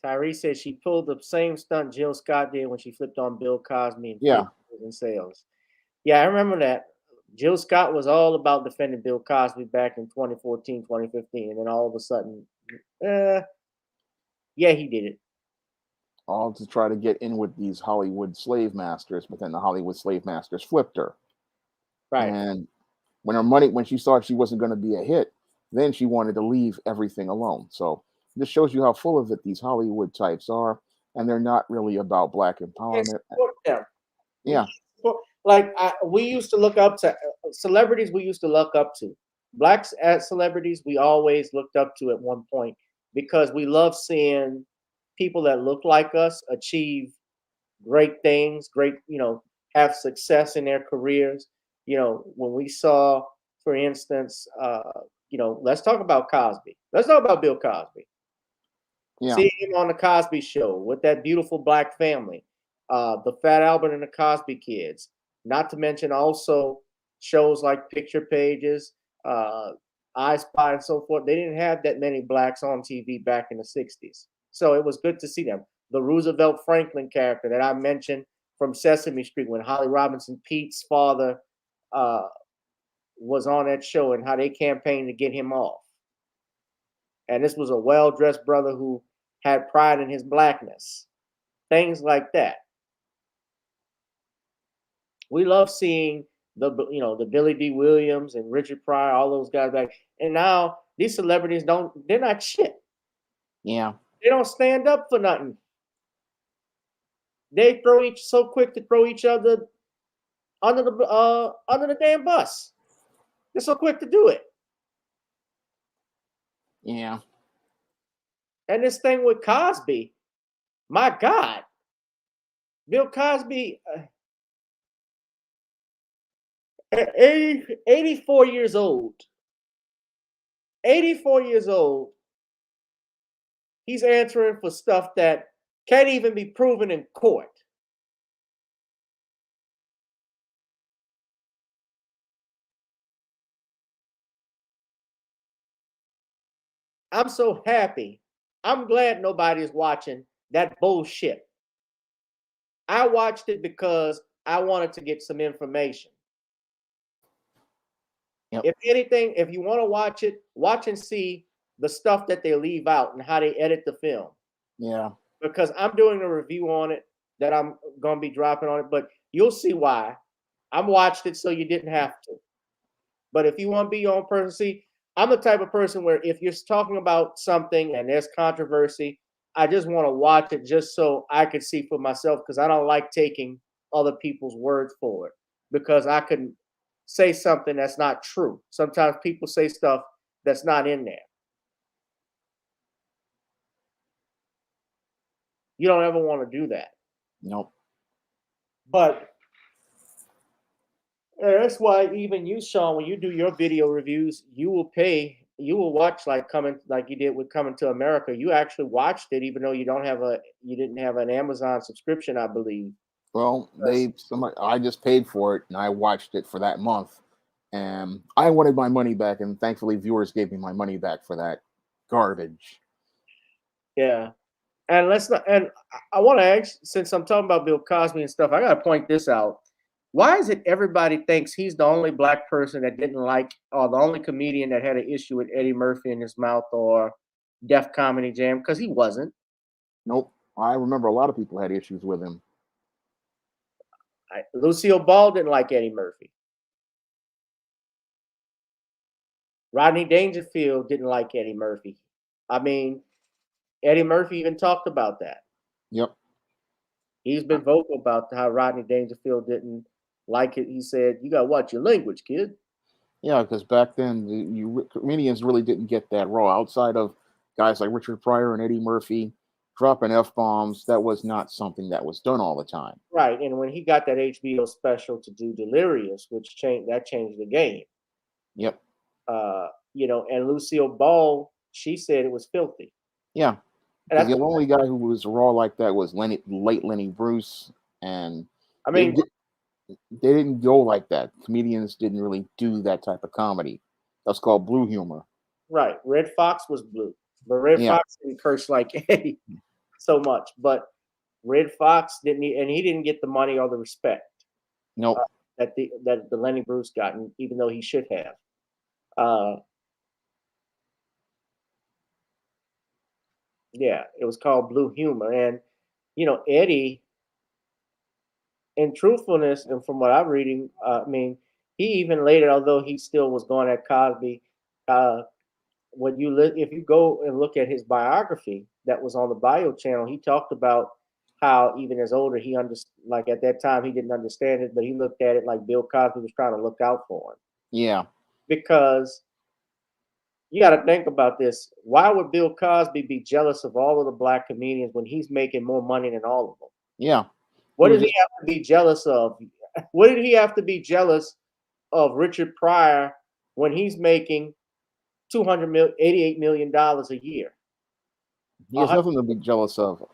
Tyree said she pulled the same stunt Jill Scott did when she flipped on Bill Cosby in sales. Yeah, I remember that. Jill Scott was all about defending Bill Cosby back in 2014, 2015. And then all of a sudden, yeah, he did it. All to try to get in with these Hollywood slave masters, but then the Hollywood slave masters flipped her. Right. And when she saw she wasn't going to be a hit, then she wanted to leave everything alone. So this shows you how full of it these Hollywood types are, and they're not really about black empowerment. Yeah. Like we used to look up to celebrities. We used to look up to blacks as celebrities. We always looked up to at one point because we love seeing people that look like us achieve great things, have success in their careers. When we saw, for instance, let's talk about Cosby. Let's talk about Bill Cosby. Yeah. See him on the Cosby Show with that beautiful black family, the Fat Albert and the Cosby Kids. Not to mention also shows like Picture Pages, I Spy, and so forth. They didn't have that many blacks on TV back in the 60s. So it was good to see them. The Roosevelt Franklin character that I mentioned from Sesame Street when Holly Robinson Pete's father was on that show and how they campaigned to get him off. And this was a well-dressed brother who had pride in his blackness. Things like that. We love seeing the Billy D. Williams and Richard Pryor, all those guys back. And now these celebrities they're not shit. Yeah. They don't stand up for nothing. They so quick to throw each other under the damn bus. They're so quick to do it. Yeah. And this thing with Cosby, my God, Bill Cosby, 84 years old. 84 years old. He's answering for stuff that can't even be proven in court. I'm so happy. I'm glad nobody is watching that bullshit. I watched it because I wanted to get some information. Yep. If anything, if you want to watch it, watch and see the stuff that they leave out and how they edit the film. Yeah. Because I'm doing a review on it that I'm going to be dropping on it, but you'll see why. I watched it so you didn't have to. But if you want to be your own person, see, I'm the type of person where if you're talking about something and there's controversy, I just want to watch it just so I could see for myself because I don't like taking other people's words for it because I can say something that's not true. Sometimes people say stuff that's not in there. You don't ever want to do that. Nope. But that's why even you, Shawn, when you do your video reviews, you will watch like you did with Coming to America. You actually watched it, even though you didn't have an Amazon subscription, I believe. Well, I just paid for it and I watched it for that month, and I wanted my money back, and thankfully viewers gave me my money back for that garbage. Yeah, and let's not. And I want to ask, since I'm talking about Bill Cosby and stuff, I got to point this out. Why is it everybody thinks he's the only black person that didn't like, or the only comedian that had an issue with Eddie Murphy in his mouth or Def Comedy Jam? Because he wasn't. Nope. I remember a lot of people had issues with him. Lucille Ball didn't like Eddie Murphy. Rodney Dangerfield didn't like Eddie Murphy. I mean, Eddie Murphy even talked about that. Yep. He's been vocal about how Rodney Dangerfield didn't like it. He said, "You got to watch your language, kid." Yeah, because back then, comedians really didn't get that raw. Outside of guys like Richard Pryor and Eddie Murphy dropping F-bombs, that was not something that was done all the time. Right, and when he got that HBO special to do Delirious, which changed the game. Yep. And Lucille Ball, she said it was filthy. Yeah. Because the only guy who was raw like that was late Lenny Bruce, and I mean, they didn't go like that. Comedians didn't really do that type of comedy. That's called blue humor. Right. Red Fox was blue, but Red Fox didn't curse like Eddie so much. But Red Fox didn't, and he didn't get the money or the respect. Nope. That the Lenny Bruce got, even though he should have. Yeah, it was called blue humor, and Eddie, in truthfulness, and from what I'm reading, I mean, he even later, although he still was going at Cosby, if you go and look at his biography that was on the Bio channel, he talked about how even as older he like at that time he didn't understand it, but he looked at it like Bill Cosby was trying to look out for him. Yeah. Because you got to think about this. Why would Bill Cosby be jealous of all of the black comedians when he's making more money than all of them? Yeah. What did he have to be jealous of? What did he have to be jealous of Richard Pryor when he's making $88 million a year? He has nothing to be jealous of.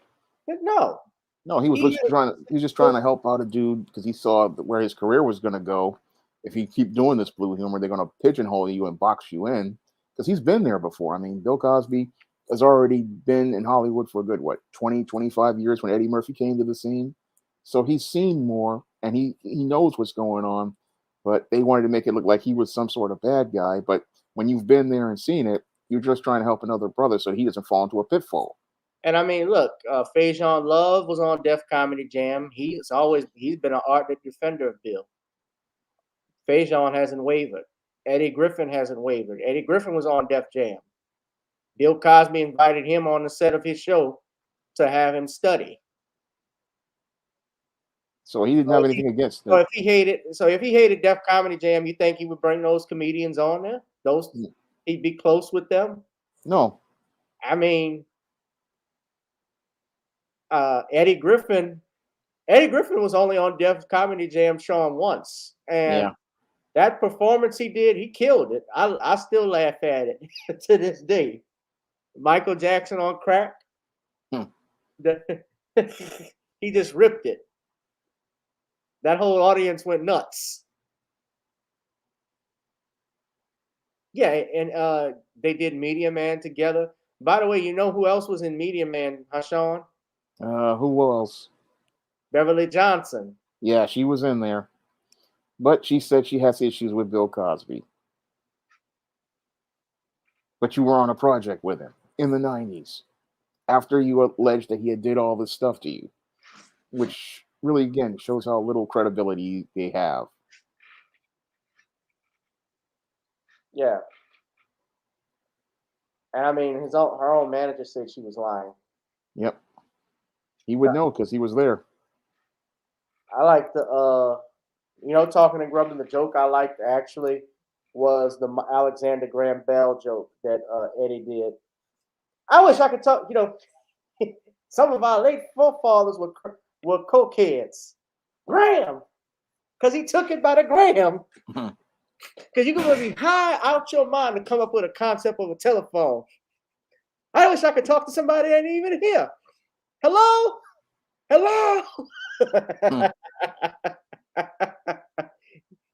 No. No, he was just trying to help out a dude because he saw where his career was going to go. If you keep doing this blue humor, they're going to pigeonhole you and box you in, because he's been there before. I mean, Bill Cosby has already been in Hollywood for a good, 20, 25 years when Eddie Murphy came to the scene. So he's seen more, and he knows what's going on, but they wanted to make it look like he was some sort of bad guy. But when you've been there and seen it, you're just trying to help another brother so he doesn't fall into a pitfall. And I mean, look, Faison Love was on Def Comedy Jam. He's been an ardent defender of Bill. Faison hasn't wavered. Eddie Griffin hasn't wavered. Eddie Griffin was on Def Jam. Bill Cosby invited him on the set of his show to have him study. So he didn't have anything against it. So if he hated Def Comedy Jam, you think he would bring those comedians on there? He'd be close with them? No. I mean, Eddie Griffin was only on Def Comedy Jam Shawn once, and that performance he did, he killed it. I still laugh at it to this day. Michael Jackson on crack. He just ripped it. That whole audience went nuts. Yeah, and they did Media Man together. By the way, you know who else was in Media Man, Shawn? Who else? Beverly Johnson. Yeah, she was in there. But she said she has issues with Bill Cosby. But you were on a project with him in the 90s after you alleged that he had did all this stuff to you, which really, again, shows how little credibility they have. Yeah. And I mean, her own manager said she was lying. Yep. He would know because he was there. I like the talking and grubbing. The joke I liked actually was the Alexander Graham Bell joke that Eddie did. I wish I could talk. Some of our late forefathers were cokeheads. Graham, because he took it by the gram. Because you can be high out your mind to come up with a concept of a telephone. I wish I could talk to somebody that ain't even here. Hello?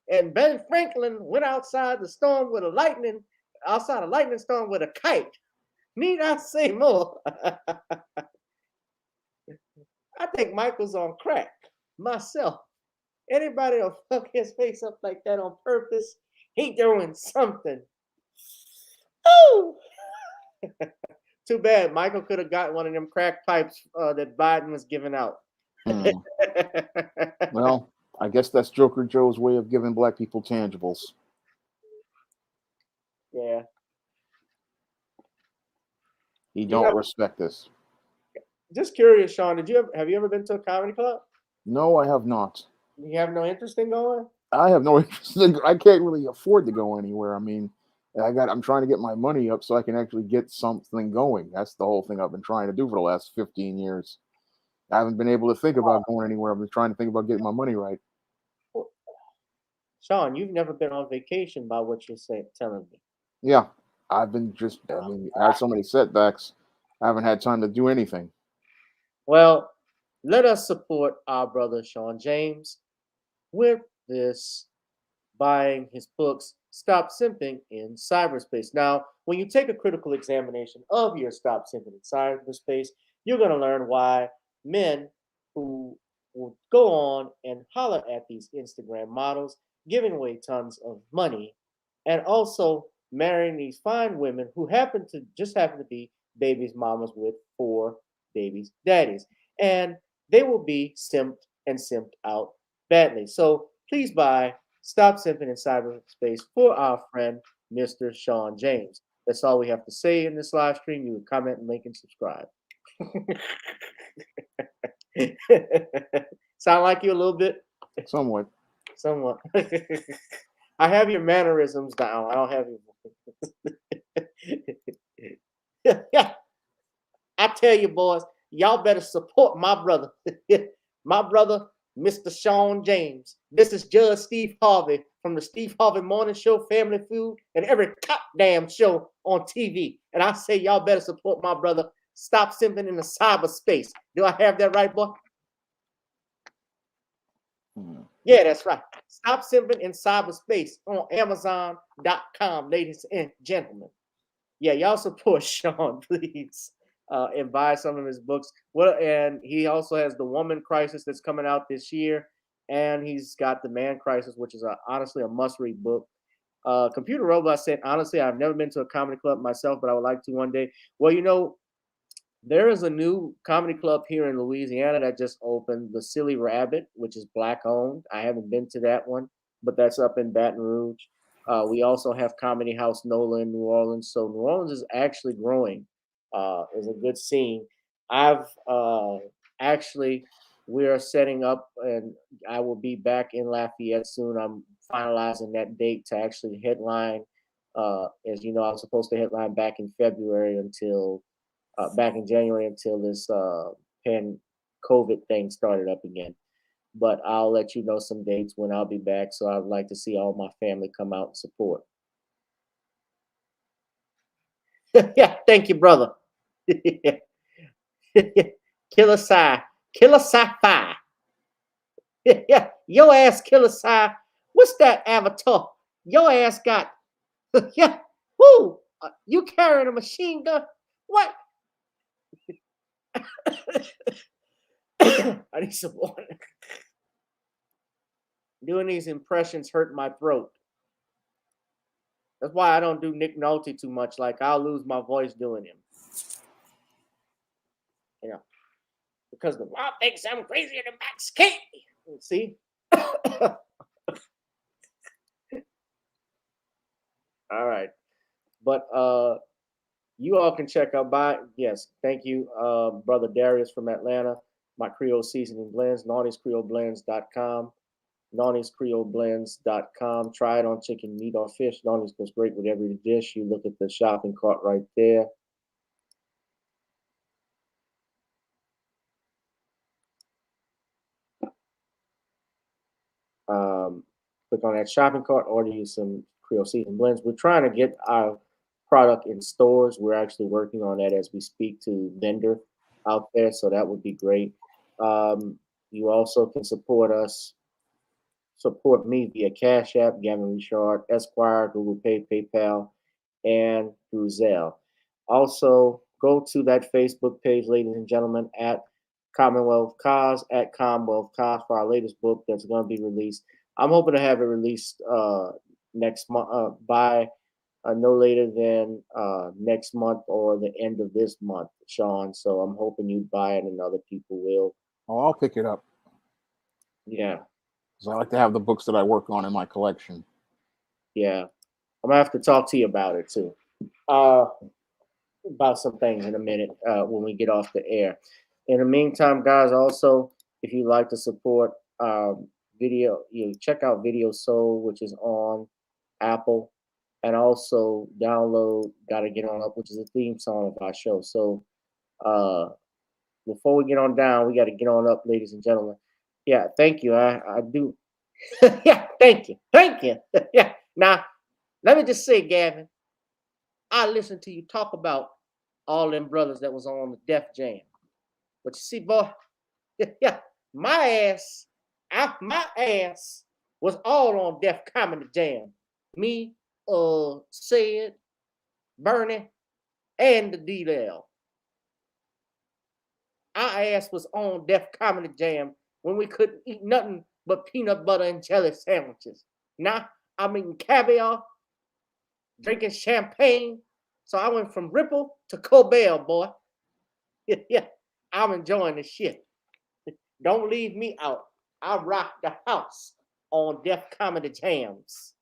And Ben Franklin went outside the storm with a lightning storm with a kite. Need I say more? I think Michael's on crack. Myself. Anybody will fuck his face up like that on purpose, he doing something. Oh! Too bad. Michael could have got one of them crack pipes that Biden was giving out. Well, I guess that's Joker Joe's way of giving black people tangibles. Yeah. He don't respect this. Just curious, Shawn, have you ever been to a comedy club? No, I have not. You have no interest in going? I have no interest I can't really afford to go anywhere. I mean, I'm trying to get my money up so I can actually get something going. That's the whole thing I've been trying to do for the last 15 years. I haven't been able to think about going anywhere. I've been trying to think about getting my money right. Shawn, you've never been on vacation by what you're telling me. Yeah, I had so many setbacks. I haven't had time to do anything. Well, let us support our brother Shawn James with this buying his books, Stop Simping in Cyberspace. Now, when you take a critical examination of your Stop Simping in Cyberspace, you're going to learn why men who will go on and holler at these Instagram models, giving away tons of money, and also marrying these fine women who happen to be babies' mamas with 4 babies' daddies. And they will be simped and simped out badly. So please buy Stop Simping in Cyberspace for our friend, Mr. Shawn James. That's all we have to say in this live stream. You would comment, link, and subscribe. Sound like you a little bit? Somewhat. I have your mannerisms down. I don't have your. Yeah. I tell you, boys, y'all better support my brother. My brother, Mr. Shawn James. This is Judge Steve Harvey from the Steve Harvey Morning Show, Family Feud, and every goddamn show on TV. And I say y'all better support my brother. Stop simping in the cyberspace. Do I have that right, boy? Yeah, that's right. Stop simping in cyberspace on Amazon.com, ladies and gentlemen. Yeah, y'all support Shawn, please. And buy some of his books. Well, and he also has The Woman Crisis that's coming out this year, and he's got The Man Crisis, which is honestly a must-read book. Computer Robot said, honestly, I've never been to a comedy club myself, but I would like to one day. Well, there is a new comedy club here in Louisiana that just opened, The Silly Rabbit, which is Black-owned. I haven't been to that one, but that's up in Baton Rouge. We also have Comedy House NOLA in New Orleans. So New Orleans is actually growing. Is a good scene. We are setting up, and I will be back in Lafayette soon. I'm finalizing that date to actually headline. As you know, I was supposed to headline back in January until this COVID thing started up again. But I'll let you know some dates when I'll be back. So I'd like to see all my family come out and support. Yeah, thank you, brother. Killer Sci-Fi. Yeah, your ass, Killer Sci. What's that avatar? Your ass got. Yeah, who? You carrying a machine gun? What? I need some water. Doing these impressions hurt my throat. That's why I don't do Nick Nolte too much. Like, I'll lose my voice doing him. Because the law thinks I'm crazier than Max King. See? All right. But You all can check out yes, thank you, brother Darius from Atlanta. My Creole seasoning blends, Nawny'sCreoleBlends.com. Nawny'sCreoleBlends.com. Try it on chicken, meat, or fish. Nawny's goes great with every dish. You look at the shopping cart right there. Click on that shopping cart, order you some Creole seasoning blends. We're trying to get our product in stores. We're actually working on that as we speak to vendor out there, so that would be great. You also can support me via Cash App, Gavin Richard Esquire, Google Pay, PayPal, and through Zelle. Also, go to that Facebook page, ladies and gentlemen, at Commonwealth Cause, at Commonwealth Cause for our latest book that's going to be released. I'm hoping to have it released next month by no later than next month or the end of this month, Shawn. So I'm hoping you buy it and other people will. Oh, I'll pick it up. Yeah. Because I like to have the books that I work on in my collection. Yeah. I'm going to have to talk to you about it too. About some things in a minute when we get off the air. In the meantime, guys, also, if you'd like to support video, check out Video Soul, which is on Apple, and also download Gotta Get On Up, which is a theme song of our show. So before we get on down, we got to get on up, ladies and gentlemen. Yeah, thank you. I do. Yeah, thank you. Thank you. Yeah. Now, let me just say, Gavin, I listened to you talk about all them brothers that was on the Def Jam. But you see, boy, yeah, my ass was all on Def Comedy Jam. Me, Sid, Bernie, and the D-L. Our ass was on Def Comedy Jam when we couldn't eat nothing but peanut butter and jelly sandwiches. Now I'm eating caviar, drinking champagne. So I went from Ripple to Colbert, boy. Yeah, I'm enjoying the shit. Don't leave me out. I rock the house on Def Comedy Jams.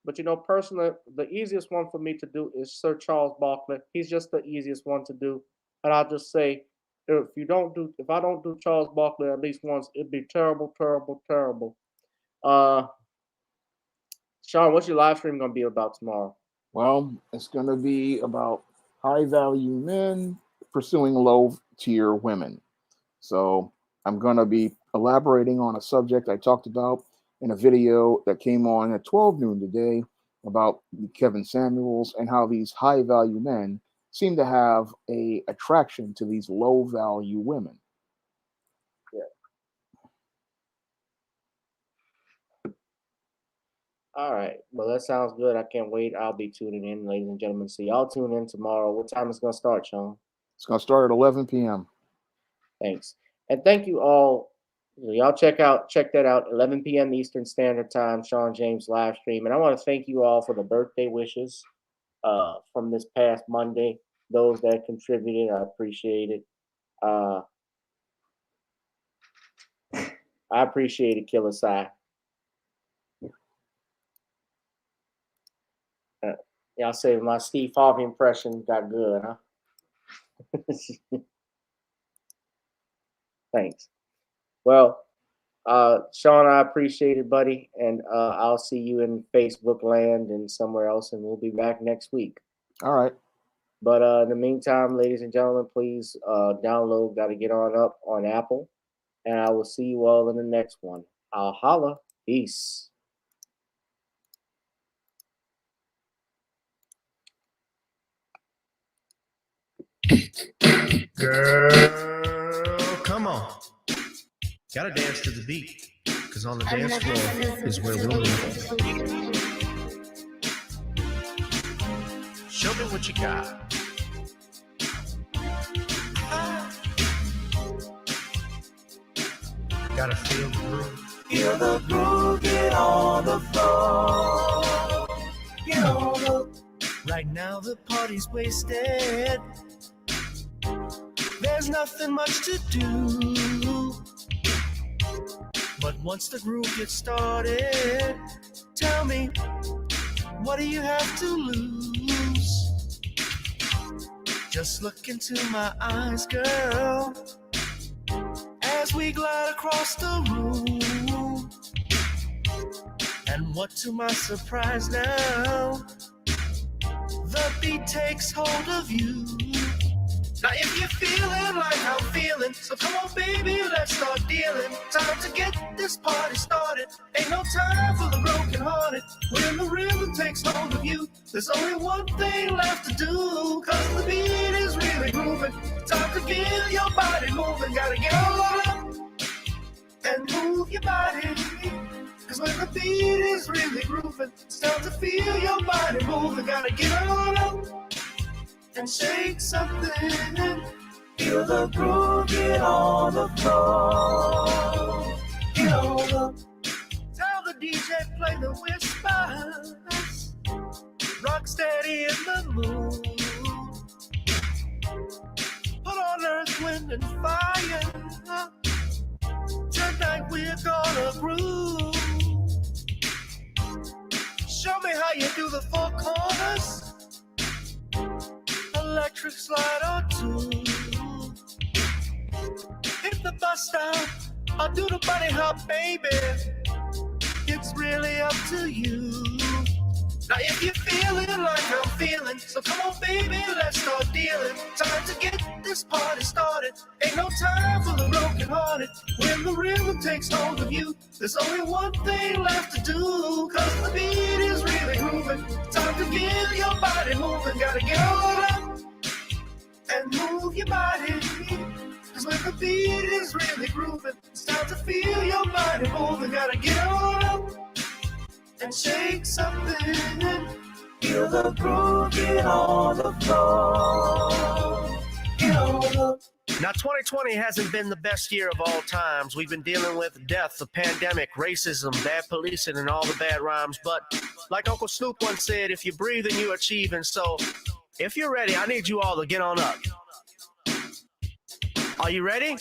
But personally, the easiest one for me to do is Sir Charles Barkley. He's just the easiest one to do. And I'll just say, if I don't do Charles Barkley at least once, it'd be terrible, terrible, terrible. Shawn, what's your live stream gonna be about tomorrow? Well, it's gonna be about high value men pursuing low tier women. So I'm gonna be elaborating on a subject I talked about in a video that came on at 12 noon today about Kevin Samuels and how these high value men seem to have a attraction to these low value women. Yeah. All right. Well, that sounds good. I can't wait. I'll be tuning in, ladies and gentlemen. So y'all tune in tomorrow. What time is it going to start, Shawn? It's going to start at 11 p.m. Thanks. And thank you all. Y'all check that out, 11 p.m. Eastern Standard Time, Shawn James live stream. And I want to thank you all for the birthday wishes from this past Monday. Those that contributed, I appreciate it. I appreciate it, Killer Si. Y'all say my Steve Harvey impression got good, huh? Thanks. Well, Shawn, I appreciate it, buddy. And I'll see you in Facebook land and somewhere else, and we'll be back next week. All right. But in the meantime, ladies and gentlemen, please download Gotta Get On Up on Apple. And I will see you all in the next one. I'll holla. Peace. Girl, come on. Gotta dance to the beat, because on the dance floor is where we'll meet. Show me what you got. Gotta feel the groove. Feel the groove, get on the floor. Get on the... Right now the party's wasted. There's nothing much to do. But once the groove gets started, tell me, what do you have to lose? Just look into my eyes, girl, as we glide across the room. And what to my surprise now, the beat takes hold of you. Now if you're feeling like I'm feeling, so come on baby, let's start dealing. Time to get this party started. Ain't no time for the broken hearted. When the rhythm takes hold of you, there's only one thing left to do. Cause the beat is really grooving. Time to get your body moving. Gotta get all up and move your body. Cause when the beat is really grooving, it's time to feel your body moving. Gotta get all up and shake something. Feel the groove, get on the floor. Get on up. Tell the DJ play the whispers. Rock steady in the mood. Put on earth, wind, and fire. Tonight we're gonna groove. Show me how you do the four corners. Electric slide or two. Hit the bus stop, I'll do the bunny hop, baby. It's really up to you. Now if you're feeling like I'm feeling, so come on baby, let's start dealing. Time to get this party started. Ain't no time for the broken hearted. When the rhythm takes hold of you, there's only one thing left to do. Cause the beat is really grooving. Time to get your body moving. Gotta get all up and move your body. Cause when the beat is really grooving, it's time to feel your body moving. Gotta get all up and shake something. Feel the groove, get on the floor. Get on up. Now 2020 hasn't been the best year of all times. We've been dealing with death, the pandemic, racism, bad policing, and all the bad rhymes. But like Uncle Snoop once said, if you're breathing, you're achieving. So if you're ready, I need you all to get on up. Are you ready?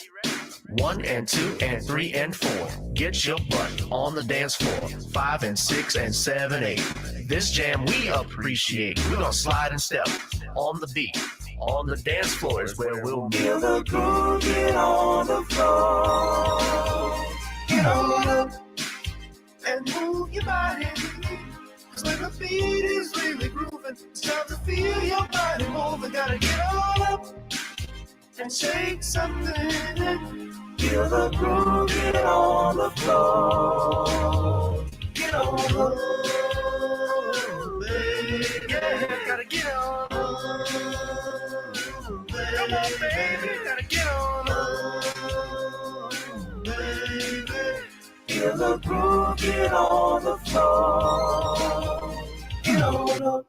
1 and 2 and 3 and 4. Get your butt on the dance floor. 5 and 6 and 7, 8. This jam we appreciate. We're gonna slide and step on the beat. On the dance floor is where we'll meet. Feel the groove, get on the floor. Get on up and move your body. Cause when the beat is really grooving, it's time to feel your body moving. Gotta get all up and shake something. Feel the groove, get on the floor. Get on up. Yeah, gotta get on up. Come on, baby, gotta get on up. Baby. Feel the groove, get on the floor. Get on up.